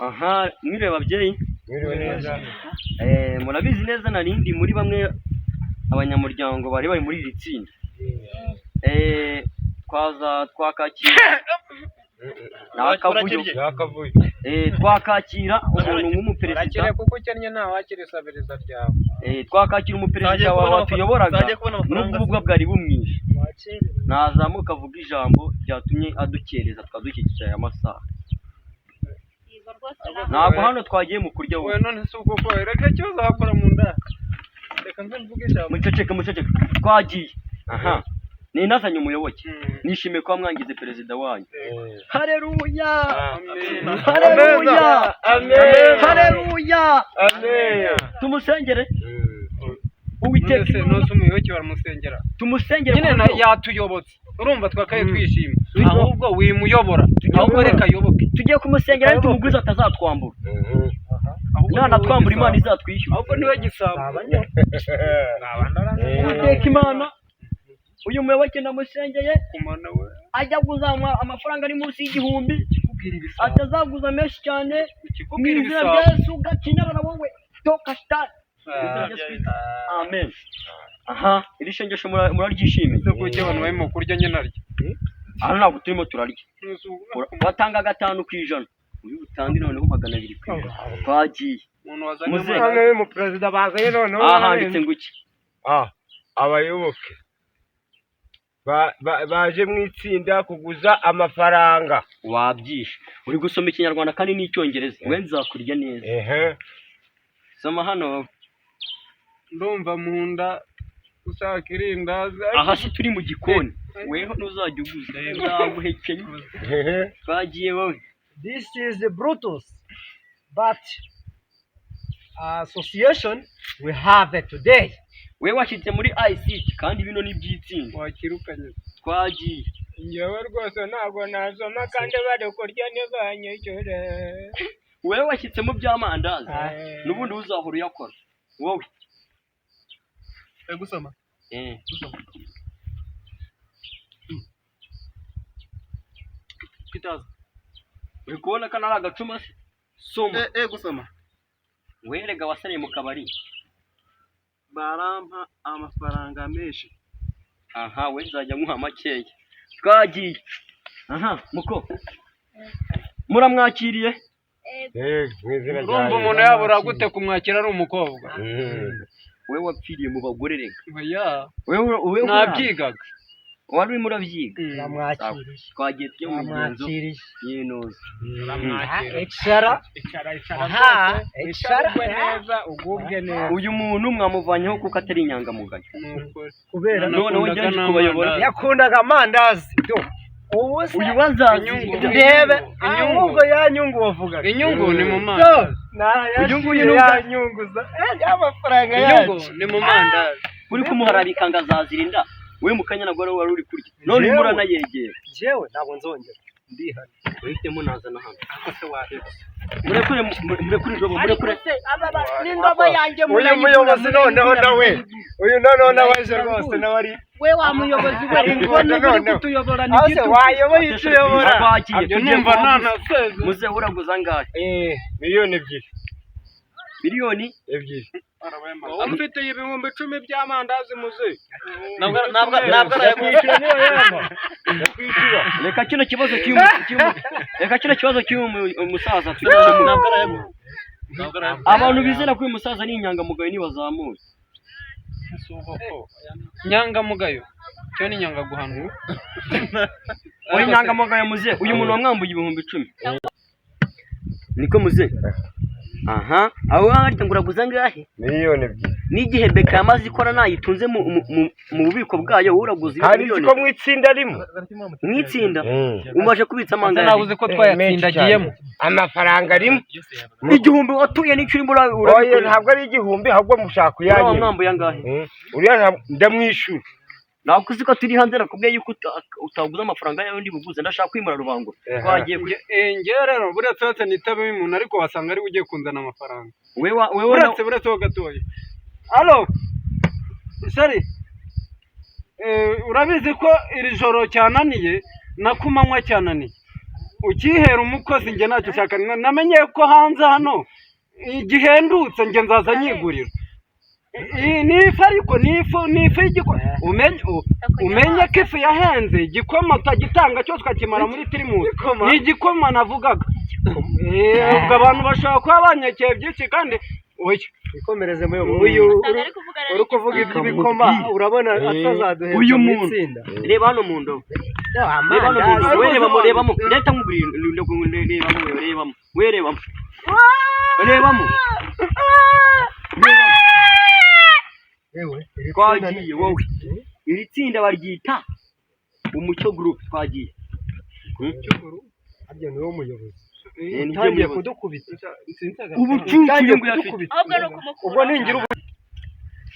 aha mwire babyeyi murabizi neza narindi muri bamwe abanyamuryango bari muri iri tsinda twaza twakakira twakakira umuntu nk'umuperezida kuko ukennye nta wakira isabiriza ryawe twakakira umuperezida watuyoboraga n'ubwo bwari bumwishe nazamuka avuga ijambo ryatumye adukereza twadukikije aya masaha ntabwo hano twagiye mu kurya wowe none si uko ko reka cyo uzakora mu nda reka nze mvuge ijambo muceceke twagiye aha ni nazanye umuyoboke nishimiye kuba mwangize perezida wanyu haleluya haleluya haleluya tumusengere uwiteka nose umuyoboke baramusengera tumusengere nyine yatuyobotse urumva twakaye twishimye ahubwo wimuyobora ahubwo reka yoboke tugiye kumusengera ariko umugwiza atazatwambura nana twambura imana izatwishyura ahubwo niwe gisabo uwiteka imana uyu muyoboke namusengeye ajya kuzanywa amafaranga ari munsi y'igihumbi atazaguza menshi cyane mu izina rya Yesu gakinyabara wowe toka star amen aha iri shengesho muraryishimiye kuko abantu barimo kurya nyine arya hano ntabwo turimo turarya watanga 5 ku ijana uyu utange noneho 200 ku ijana twagiye muze mu perezida bazanye noneho handitse ngo iki abayoboke baje mu itsinda kuguza amafaranga wabyishe uri gusoma ikinyarwanda kandi n'icyongereza we nzakurya neza soma hano ndumva mu nda ushaka irindazi aha si turi mu gikoni weho ntuzajya uguza nzaguhekenya twagiye wowe this is the Brutus but association we have it today we washyitse muri ICT kandi bino ni byitsinda wakirukanye twagiye ngewe rwose ntabwo nasoma kandi bari kurya ntibanyishyure wewe washyitse mu by'amandazi n'ubundi uzahora uyakora wowe gusoma gusoma kitaza uri kubona ko ari agacuma se soma gusoma werega wasariye mu kabari barampa amafaranga menshi aha we nzajya nkuha makeya twagiye aha muko muramwakiriye urumva umuntu yabura gute kumwakira ari umukobwa we wapfiriye mu bagore rega oya wewe nabyigaga wari urimo urabyiga Namwakiriye. twagiye tujya mu migenzo Namwakiriye. y'intuza Icara. Aha, icara. neza ugubwe neza uyu muntu mwamuvanyeho kuko atari inyangamugayo Kubera none wongeye kubayobora yakundaga amandazi. Ubu se uyu wazaza ndebe inyungu ya nyungu wavugaga. inyungu ni mu mandazi Inyungu ya nyungu za amafaranga inyungu yacu. ni mu mandazi uri kumuharabika ngo azazirinda we mukanya nabwo wari uri kurya none urimo uranayegera Jewe ntabwo nzongera. Ndihana. uhitemo nazana hano murekure indobo murekure n'indobo yanjye Uyu muyobozi noneho nawe. Uyu noneho nawaje rwose nawe ari. we wa muyobozi we Ingona uri noneho. kutuyobora Ase n'igitugu wayoboye icyo uyobora. twagiye ibyo tujye numva ntanaseze muze uraguza angahe miliyoni ebyiri miliyoni ebyiri amfitiye ibihumbi 10 by'amandazi muze ntabwo arayakwishyura niyo yema reka kino kibazo cy'uyu musaza abantu bizera ko uyu musaza ni inyangamugayo nibazamuye nyangamugayo cyo ni nyangaguhanwa oya inyangamugayo muze uyu muntu wamwambuye ibihumbi 10 niko muze aha aho harya ngo uraguza angahe miliyoni ebyiri n'igihe beka yamaze ikora nayitunze mu bubiko bwayo uraguza miliyoni ko mu itsinda rimwe mwitsinda umaje kubitsa amangana nabuze ko twayatsindagiyemo amafaranga rimwe igihumbi watuye n'icyo urimo oya ntabwo ari igihumbi ahubwo mushaka uyanyu wamwambuye angahe uriya ndamwishyura nakuzi ko turi hanze nakubwiye yuko utaguza amafaranga yawe ndi buguze ndashaka kwimura rubango twagiye ngewe rero buretse wese nitabe umuntu ariko wasanga ari ugiye kunzana amafaranga wewe buretse ho gatoya alo sari urabizi ko iri joro cyananiye na kumanywa cyananiye ukihera umukozi njye ntacyo ushaka namenye ko hanze hano igihendutse njye nzaza nyigurira nifu ariko nifu y'igikoma umenye ko ifu yahenze igikoma utagitanga cyose ukakimara muri tirimusi ni igikoma navugaga ubwo abantu bashobora kuba banyakeye byinshi kandi ikomereze uyu uri kuvuga iby'ibikoma urabona atazaduheza uyu muntu reba hano mu ndobo reba hano mu ndobo rebamo leta nkugurira rebamo twagiye wowe iri tsinda baryita umucyo group twagiye harya niwo muyobozi ntangiye kudukubita ubucucu ngo yafite ubwo ningira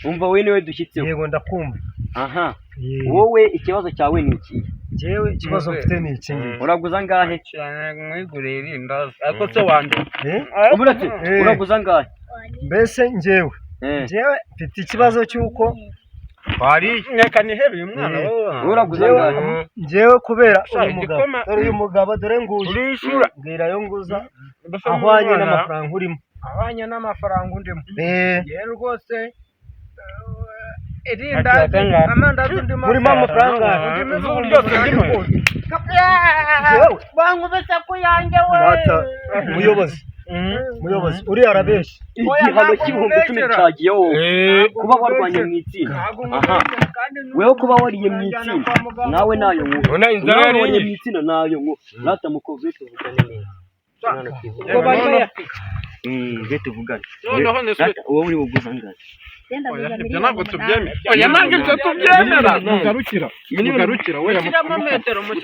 umva we niwe dushyitseho yego ndakumva aha wowe ikibazo cyawe ni iki jewe ikibazo mfite ni iki uraguza angahe mwigurira irindazi ariko se wanje uraguza angahe mbese njyewe mfite ikibazo cy'uko reka nihebe uyu mwana uraguza angahe njyewe kubera uyu mugabo dore nguyu urishura mbwira yo nguza ahwanye n'amafaranga urimo ahwanye n'amafaranga undimo yewe rwose irindazi amandazi ndimo urimo amafaranga bankubise ku yanjye we muyobozi uriya arabeshya igihano cy'ibihumbi 10 cyagiyeho kuba warwanye mu itsinda aha wewe kuba wariye mu itsinda nawe nayo ngo wariye mu itsinda nayo ngo rata mukoze tuvugane neza tuvugane wowe uri buguza angahe ibyo ntabwo tubyemera oya ntabwo ibyo tubyemera mugarukira we mushyiramo metero njye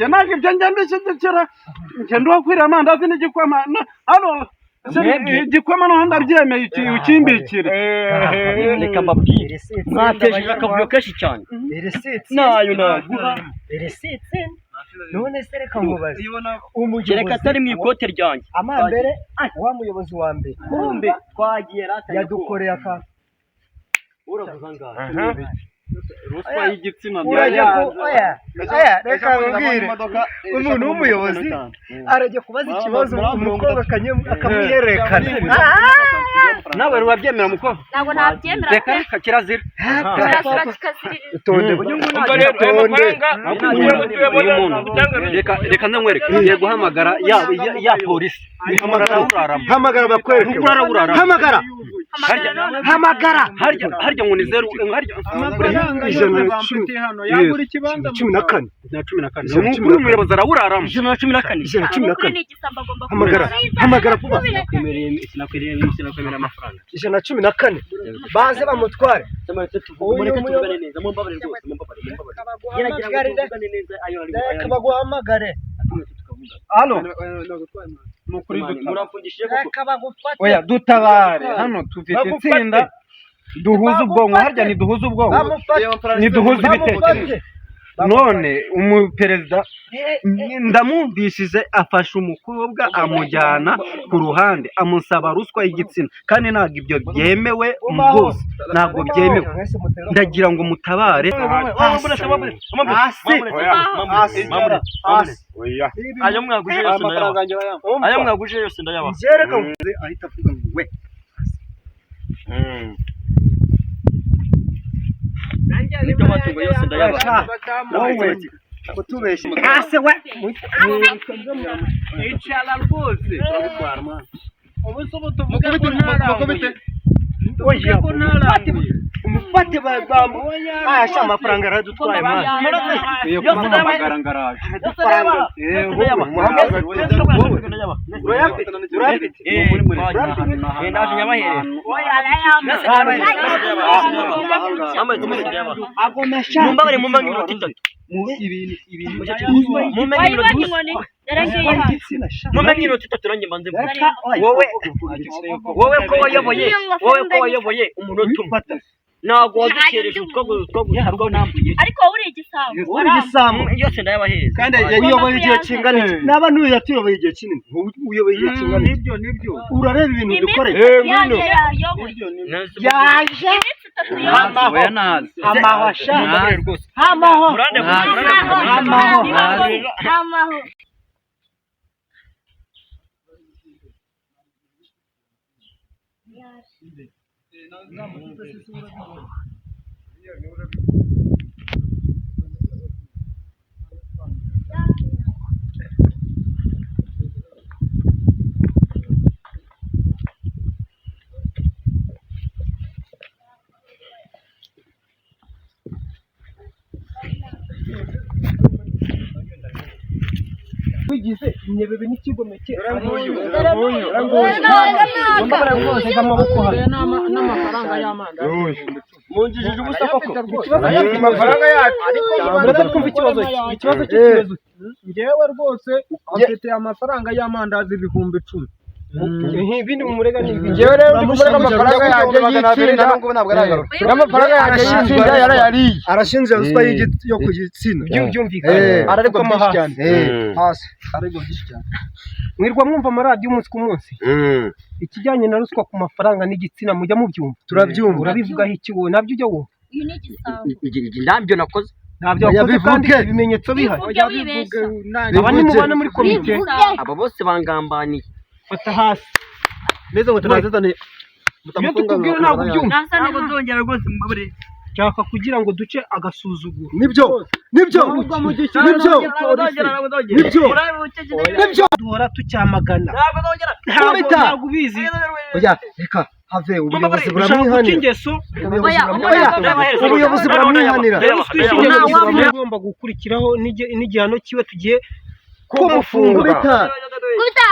ntabwo ibyo njya mbishyigikira njye nduhakwiriye amandazi n'igikoma hano igikoma naho ndabyemeye ukimbikire reka mbabwire mwateje akavuyo kenshi cyane nayo naguha none se reka mubaze reka atari mu ikote ryanjye amambere wa muyobozi wa mbere kumbe twagiye rata yadukoreye akantu uraguza angahe ruswa y'igitsina urajya reka nkubwire umuntu w'umuyobozi arajya kubaza ikibazo umukobwa akamwiyerekana nawe urabyemera mukobwa ntabwo nabyemera reka kirazira utonde reka ndamwereke ngiye guhamagara ya polisi hamagara bakwereke hamagara harya ngo ni 0 yagura ikibanza 14 umukuru w'umuyobozi arawuraramo 14 hamagara vuba sinakwemera amafaranga 14 baze bamutware baguhamagare hano oya dutabare hano tufite itsinda duhuza ubwonko harya ntiduhuza ubwonko ntiduhuza ibitekerezo none umuperezida ndamwumvishije afasha umukobwa amujyana ku ruhande amusaba ruswa y'igitsina kandi ntabwo ibyo byemewe rwose ntabwo byemewe ndagira ngo mutabare aya mwaguje yose ndayabaha jereka ahita avuga ngo we n'ibyo matungo yose ndayabaha wowe kutubeshya ase we icara rwose ubu se ubu tuvuge ko ntarambuye oya umufate bamu asha amafaranga aradutwaye mwana iyo kumuhamagara ngaraje mumbabare mumbange iminota itatu mumbange iminota itatu nanjye mbanze wowe ko wayoboye umunota umwe ntabwo wadukereje utwo nambuye ariko uri igisambo uri igisambo yose ndayabahereza kandi uyoboye igihe kingana iki naba n'uyu yatuyoboye igihe kinini uyoboye igihe kingana iki nibyo urareba ibintu dukoreye yaje amahosha amaho wigize inyebebe n'ikigomeke n'amafaranga y'amanda munjijije ubusa koko amafaranga yacu ariko twumva ikibazo cy'ikibazo ngewe rwose mfite amafaranga y'amandazi 10,000 ibindi mumurega ni ngewe rero kumurega amafaranga yanjye y'itsinda n'amafaranga yanjye y'itsinda yarayariye arashinja ruswa yo ku gitsina byumvikana ariko byinshi cyane hasi ariko byinshi cyane mwirwa mwumva amaradiyo umunsi ku munsi ikijyanye na ruswa ku mafaranga n'igitsina mujya mubyumva turabyumva urabivugaho iki wowe nabyo ujya wumva uyu ni igisambo ntabyo nakoze ntabyo wakoze kandi ibimenyetso bihari aba nimubana muri komite aba bose bangambaniye fata hasi neza ngo tunazazane iyo tukubwira ntabwo ubyumva ntabwo nzongera rwose mbabure cyaka kugira ngo duce agasuzuguro nibyo duhora tucyamagana ntabwo ubizi oya reka have ubuyobozi buramwihanira ubuyobozi buramwihanira ugomba gukurikiraho n'igihano kiwe tugiye kumufungura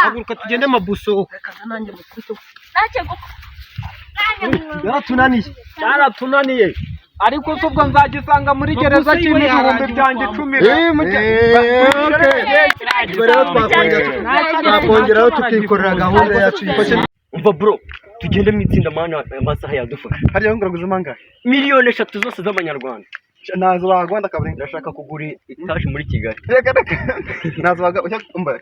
haguruka tugende mabuso cyaratunaniye ariko se ubwo nzagisanga muri gereza cy'ibihumbi byanjye 10 rero twakongeraho tukikorera gahunda yacu umva bro tugende mu itsinda mana amasaha yadufasha hariya nguraguze mangahe 3,000,000 zose z'amanyarwanda nazo bagwanda kabiri ndashaka kugura itaje muri Kigali nazo baga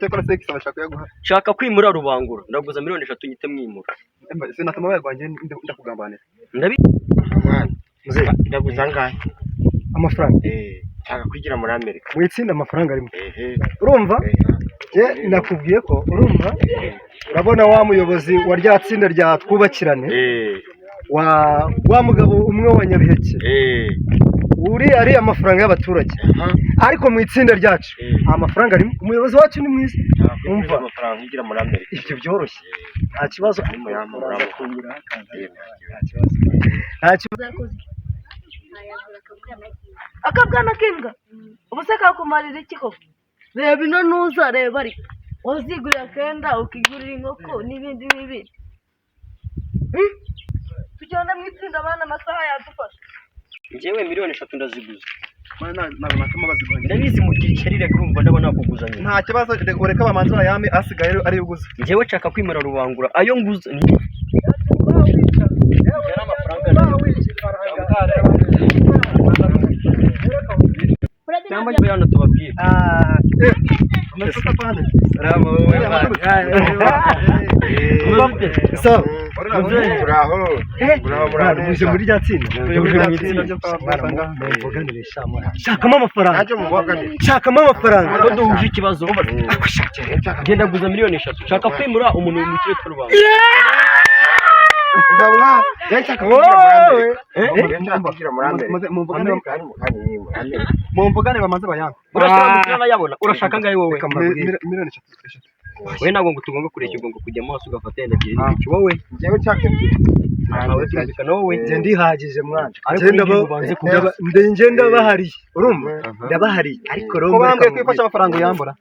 cyakora sex bashaka yaguha shaka kwimura Rubangura ndaguza 3,000,000 nyite mwimura sinatama bayarwanje ndakugambanira ndaguza ngahe amafaranga nshaka kwigira muri Amerika. mu itsinda amafaranga arimo urumva nakubwiye ko urumva urabona wa muyobozi wa rya tsinda rya twubakirane wa mugabo umwe wa Nyabiheke uri ari amafaranga y'abaturage ariko mu itsinda ryacu amafaranga arimo umuyobozi wacu ni mwiza umva amafaranga nkigira muri Amerika. ibyo byoroshye nta kibazo akabwana k'imbwa ubu se kakumarira iki koko reba ino ntuza reba ariko wazigurira akenda ukigurira inkoko n'ibindi n'ibindi tugenda mu itsinda abana amasaha yadufasha njyewe miliyoni 3 ndaziguza ndabizi mugira ishyari reka urumva ndabona nakuguzanya nta kibazo ureka bamanzi bayame asigaye ari uguza njyewe nshaka kwimura rubangura ayo nguza cyangwa njye hano tubabwire muje muri rya tsinda shakamo amafaranga shakamo amafaranga ko duhuje ikibazo genda guza miliyoni 3 nshaka kwimura umuntu mu kirere cy'urubanga mumvugane bamaze bayanga urashaka ngahe wowe we ntabwo ngo tugomba kureka ubwo kujya mu maso ugafata yenda byinshi wowe wowe ndihagije mwana ngenda bahari urumva ndabahari ariko rero bambwiye kwifasha amafaranga uyambura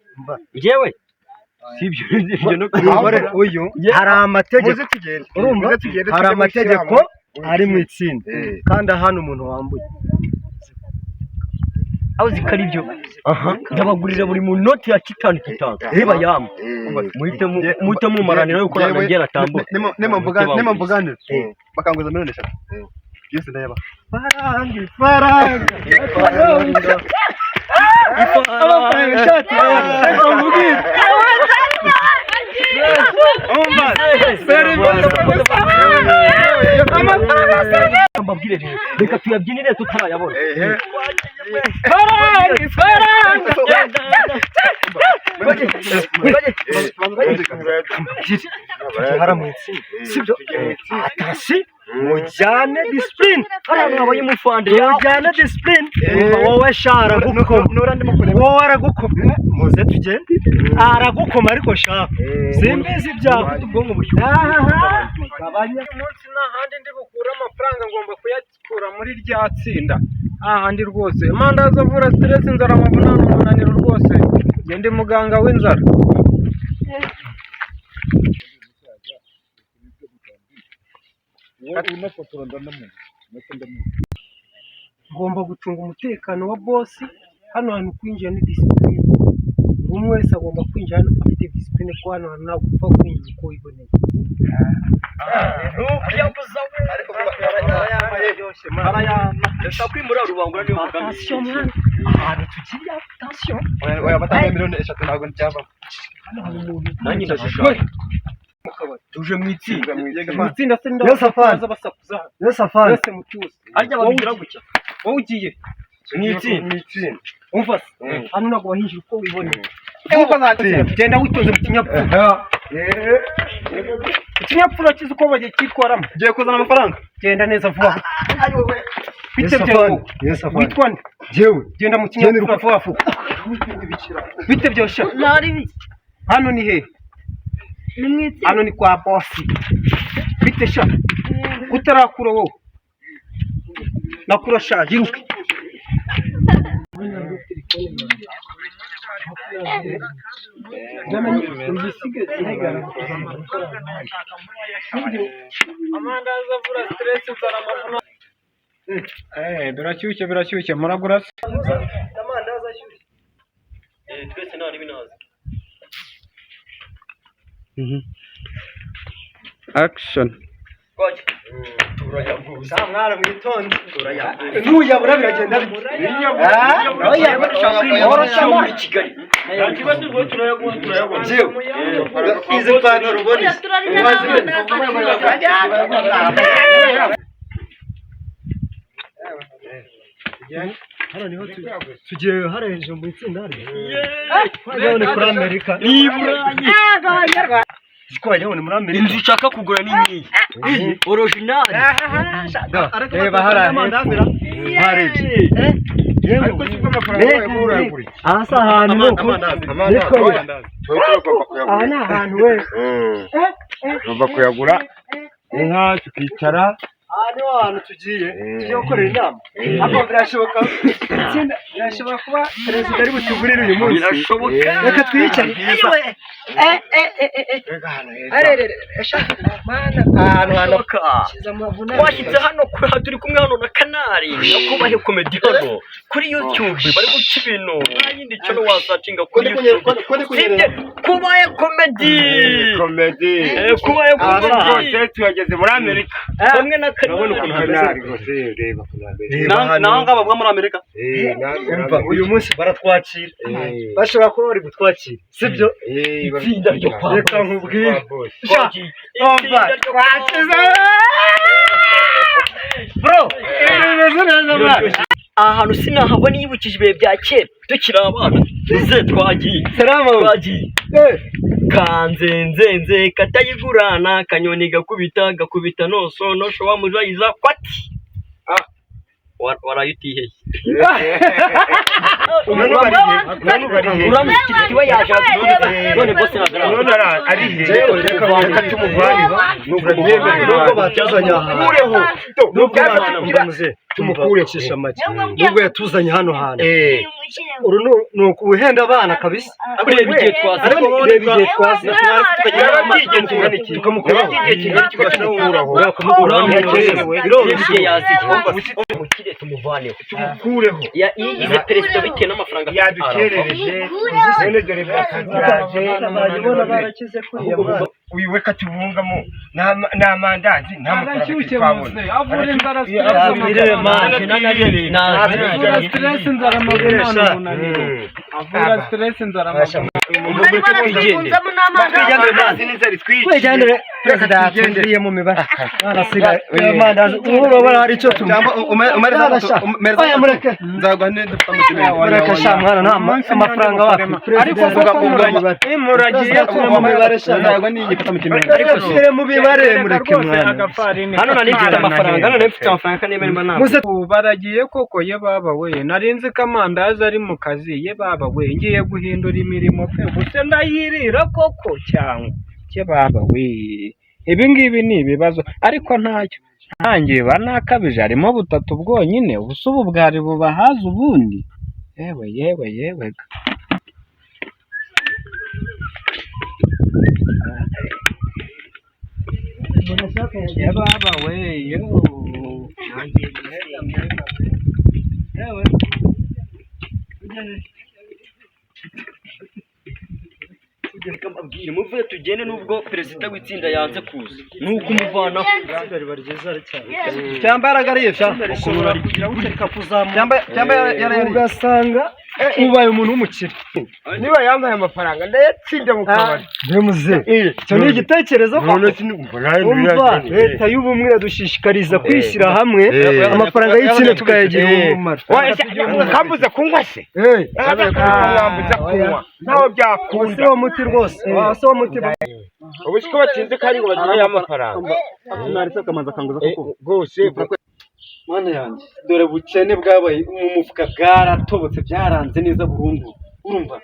njyewe sibyo no uyu hari amategeko urumva hari amategeko ari mu itsinda kandi hano umuntu wambuye aho zikari byo ndabagurira buri mu noti ya 5 reba yamwe muhite mumaranira yuko nagera atambuka nema mvuganira bakanguza miliyoni 3 byose ndayaba faranga reka tuyabyinire tutarayabona sibyo atasi mujyane discipline habaye umufande mujyane discipline wowe shara wowe aragukoma muze tugende aragukoma ariko shaka simbizi ibyawe ubwonko bushyuha umunsi n'ahandi ndi bukura amafaranga ngomba kuyakura muri rya tsinda ahandi rwose mandazi avura stress inzara amavunane umunaniro rwose ndi muganga w'inzara ngomba gucunga umutekano wa bosi hano hantu kwinjira ni discipline buri umwe wese agomba kwinjira hano afite discipline ko hano hantu ntabwo upfa kwinjira uko wiboneye ndashaka kwimura rubangura niyo mugambi ahantu tugiye attention batanga miliyoni 3 ntabwo ndyavamo nanjye ndashishaka tuje mu itsinda yo safari arya babigira gutya wowe ugiye mu itsinda umva hano ntabwo wahinjira uko wiboneye genda witoze mu kinyabupfura ikinyabupfura kizi uko bagiye kitwaramo ugiye kuzana amafaranga genda neza vuba bite byawe witwa nde jewe genda mu kinyabupfura vuba vuba bite byosha hano ni he hano ni kwa bosi bite sha utarakura wowe nakura sha yiruke amandazi avura stress inzara amavunane birashyushye muragura amandazi ashyushye twese nta n'ibinazi action mwana mwitonde ntuyabura biragenda izi pantaro ubona hano niho tugiye hariya hejuru mu itsinda twajya ni kuri Amerika ni Burayi twajya ni muri Amerika inzu ushaka kugura ni nkiyi original reba hariya ariko siko amafaranga yawe uragura aha si ahantu nuko aha ni ahantu we ugomba kuyagura inka tukicara aha niho hantu tugiye gukorera inama ariko birashoboka kuba perezida ari butugurire uyu munsi birashoboka reka twiyicare ahantu washyitse hano turi kumwe hano na kanari nakubahe komedi hano kuri YouTube bari guca ibintu nta yindi cyo wasacinga kuri YouTube sibye kubaye komedi kubaye komedi tuyageze muri Amerika hamwe na kanari naho ngaba bwa muri Amerika uyu munsi baratwakira bashobora kuba bari gutwakira sibyo itsinda ryo kwa reka nkubwire bro aha hantu sinahava niyibukije ibihe bya kera tukiri abana tuze twagiye kanzenzenze katayigurana kanyoni gakubita nosho wamujayiza kwati warayutiheye uramukiriye kiba yaje none bose nagaragara reka tumuvaniba nubwo batuzanye aha tumukureho nubwo yatuzanye hano hantu uru ni ukuhenda abana kabisa reba igihe twazi tukamukuraho umukire tumuvaneho tumukureho yigize perezida bitewe n'amafaranga yadukerereje none dore barakize kuriya uyu we katubungamo n'amandazi nta mafaranga twabona avura inzara stress inzara avura stress inzara twegendere perezida yatwinjiriye mu mibare arasigaye amandazi urabona hari icyo mureke sha mwana nta amafaranga wapi ariko vuga ko muragiye mu mibare sha ariko sire mu bibare mureke mwana hano nari mfite amafaranga none mfite amafaranga kandi niba nta baragiye koko ye baba we narinzi ko amandazi ari mu kazi ye baba we ngiye guhindura imirimo pe gusa ndayirira koko cyangwa ye baba we ibi ngibi ni ibibazo ariko ntacyo ntangiye banakabije harimo butatu bwonyine ubusa ubu bwari bubahaza ubundi yewe ya baba we yo muvuye tugende nubwo perezida w'itsinda yanze kuza nuko umuvanaho cyambaraga ariyo ugasanga ubaye umuntu w'umukire niba yambaye amafaranga ndayatsinda mu kabari ndemuze icyo ni igitekerezo umva leta y'ubumwe iradushishikariza kwishyira hamwe amafaranga y'ikino tukayagira umumaro kambuza kunywa se kambuza kunywa ntaho byakunda si wo muti rwose si wo muti ubu siko batinze kandi ngo bagire amafaranga naretse akamanza akanguza kuko rwose mana yanjye dore bukene bwabaye mu mufuka bwaratobotse byaranze neza burundu urumva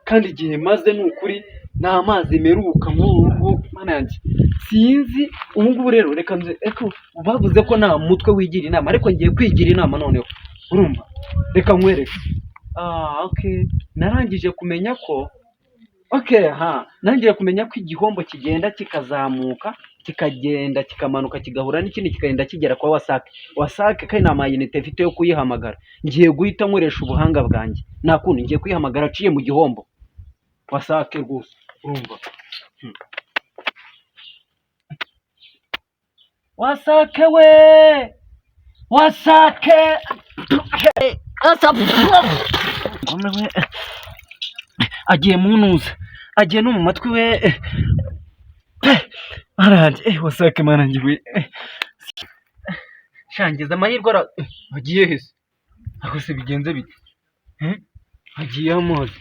kandi igihe maze ni ukuri nta mazi meruka nk'ubu mana yanjye sinzi ubu ngubu rero reka bavuze ko nta mutwe wigira inama ariko ngiye kwigira inama noneho urumva reka nkwereke narangije kumenya ko narangije kumenya ko igihombo kigenda kikazamuka kikagenda kikamanuka kigahura n'ikindi kikagenda kigera kwa wasake kandi nta mayinite mfite yo kuyihamagara ngiye guhita nkoresha ubuhanga bwanjye nta kundi ngiye kuyihamagara aciye mu gihombo wasake rwose urumva wasake we wasake agiye mu ntuza agiye no mu matwi we aranje wasake marangiwe shangiza amahirwe agiye hese Ako se bigenze bite? Hagiye amazi.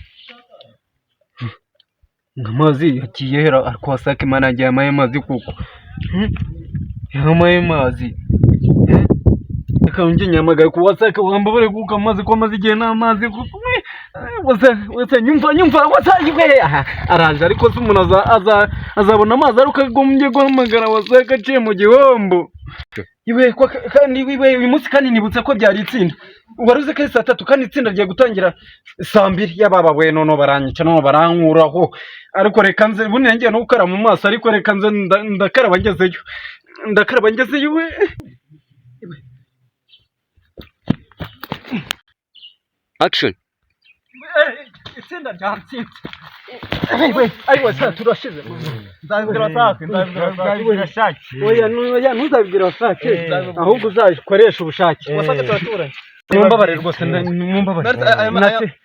Amazi yagiye hera ariko wasake Imana yagiye amaye amazi kuko. Yamaye amazi. Reka njye nyamagaye ku wasake wambabare kuko amazi ko amazi igihe n'amazi kuko. Wese nyumva wasake araje ariko se umuntu azabona amazi ari ukagombye guhamagara wasake aciye mu gihombo. Iwe kandi uyu munsi kandi nibutse ko byari itsinda. Waruze ko 3 kandi itsinda rye gutangira 2 yababa we none baranyica none barankuraho. Ariko reka nze bune ngiye no gukara mu maso ariko reka nze ndakaraba ngezeyo we. Action. Itsinda ryatsinze. Ayiwe sa turashize. Nzabibwira Wasake. Oya ntuzabibwira Wasake. Ahubwo uzabikoresha ubushake. Wasake turaturanye. Mumbabare rwose mumbabare.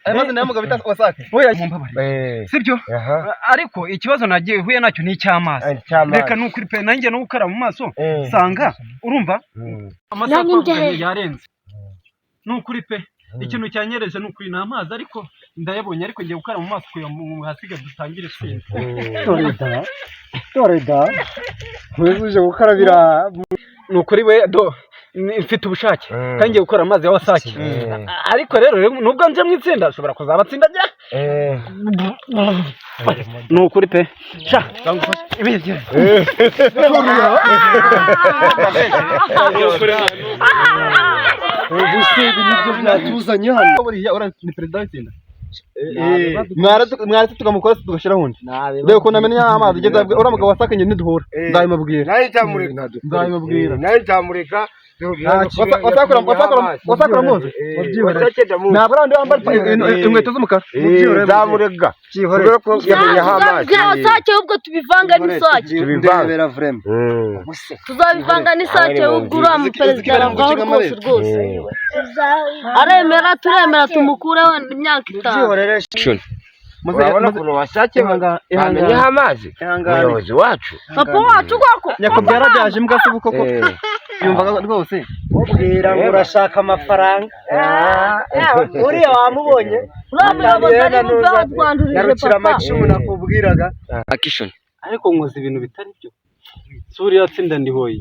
Amazi nayo mugabo bita Wasake. Oya mumbabare. Sibyo? Ariko ikibazo nagiye huye nacyo ni icy'amazi. Reka nukuri pe nanjye no gukara mu maso sanga urumva? Amasaha yarenze. Nukuri pe ikintu cyanyereje nukuri n'amazi ariko ndayabonye ariko ngiye gukara mu maso kuya mu hasiga dutangire twese. Toreda. Wezuje gukarabira nukuri we mfite ubushake kandi ngiye gukora amazi ya Wasake. Ariko rero nubwo nje mu itsinda ashobora kuzabatsinda ajya. Nukuri pe sha bangufasha ibigere. Ubusebi nibyo byatuzanye hano. Buriya ni perezida w'itsinda. Mwaretse tukamukora tugashyiraho undi. Reba ukuntu amenya amazi ugeze uriya mugabo Wasake nyine ntiduhura. Nzabimubwira. Nawe nzamureka. Wasakura muzi? Ntabwo ari wambaye inkweto z'umukara. Nzamurega. Kubera ko yamenye amazi. Wasake ubwo tubivanga n'isake. Tubivanga vraiment. Tuzabivanga n'isake ubwo uriya muperezida aravuga rwose. Aremera turemera tumukureho imyaka 5. Action. Urabona ukuntu Wasake bamenyeho amazi umuyobozi wacu Papa wacu kwako Nyakubyara byaje imbwa se bukoko yumvaga rwose ubwira ngo urashaka amafaranga uriya wamubonye yarukira amacumu nakubwiraga. Action. Ariko nkoze ibintu bitari byo. Suriya tsinda ndihoye.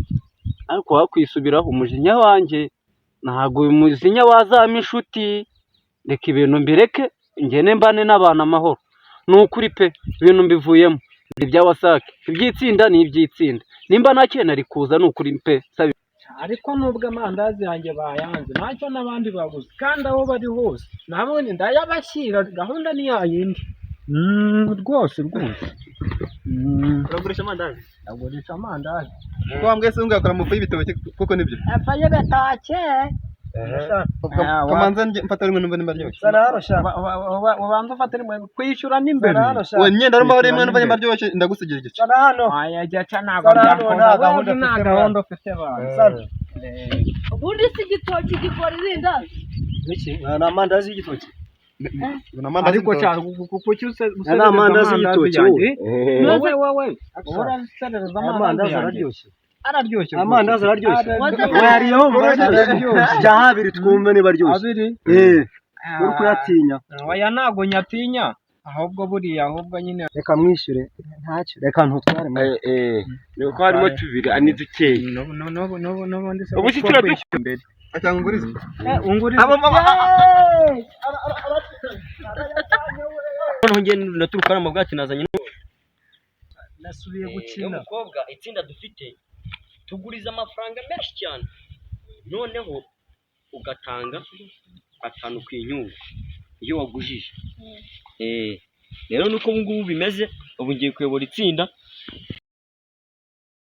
Ariko wakwisubiraho umujinya wanjye ntago umujinya wazama inshuti. Reka ibintu mbireke ngene mbane n'abantu amahoro. Nukuri pe ibintu mbivuyemo ibya Wasake ibyitsinda ni ibyitsinda nimba nakena rikuza nukuri pe sabi. Ariko nubwo amandazi yanjye bayanze ntacyo n'abandi baguze kandi aho bari hose nabone ndayabashyira gahunda ni yayindi. Rwose Uragurisha amandazi? agurisha amandazi Wambwe se ungakora mu y'ibitoki kuko nibyo. afanye betake Kamanza mfata rimwe numva nimbaryoshye. ubanza ufata rimwe kwishyura n'imbere. We nyenda arimo rimwe numva nimbaryoshye ndagusigira igice. Aya jya nta gahunda ufite bana. Ubundi si igitoki gikora irindazi. Ni amandazi y'igitoki. Ariko cyane kuki ni amandazi y'igitoki. wowe uraserereza amandazi araryoshye. Amandazi araryoshye. Wariyo jya habiri twumve niba aryoshye. Uri kuyatinya. Oya ntago nyatinya ahubwo buriya ahubwo nyine Reka mwishyure ntacyo. Reka ntutware mu. nuko harimo 2 ani dukeye. n'ubundi se Ubu si turatwishyura imbere. Cyangwa ungurize. Unguriza Noneho ngiye naturuka mu bwati nazanye nasubiye gukina. Umukobwa itsinda dufite tuguriza amafaranga menshi cyane noneho ugatanga 5 ku inyungu iyo wagujije. Rero nuko ngubu bimeze ubu ngiye kuyobora itsinda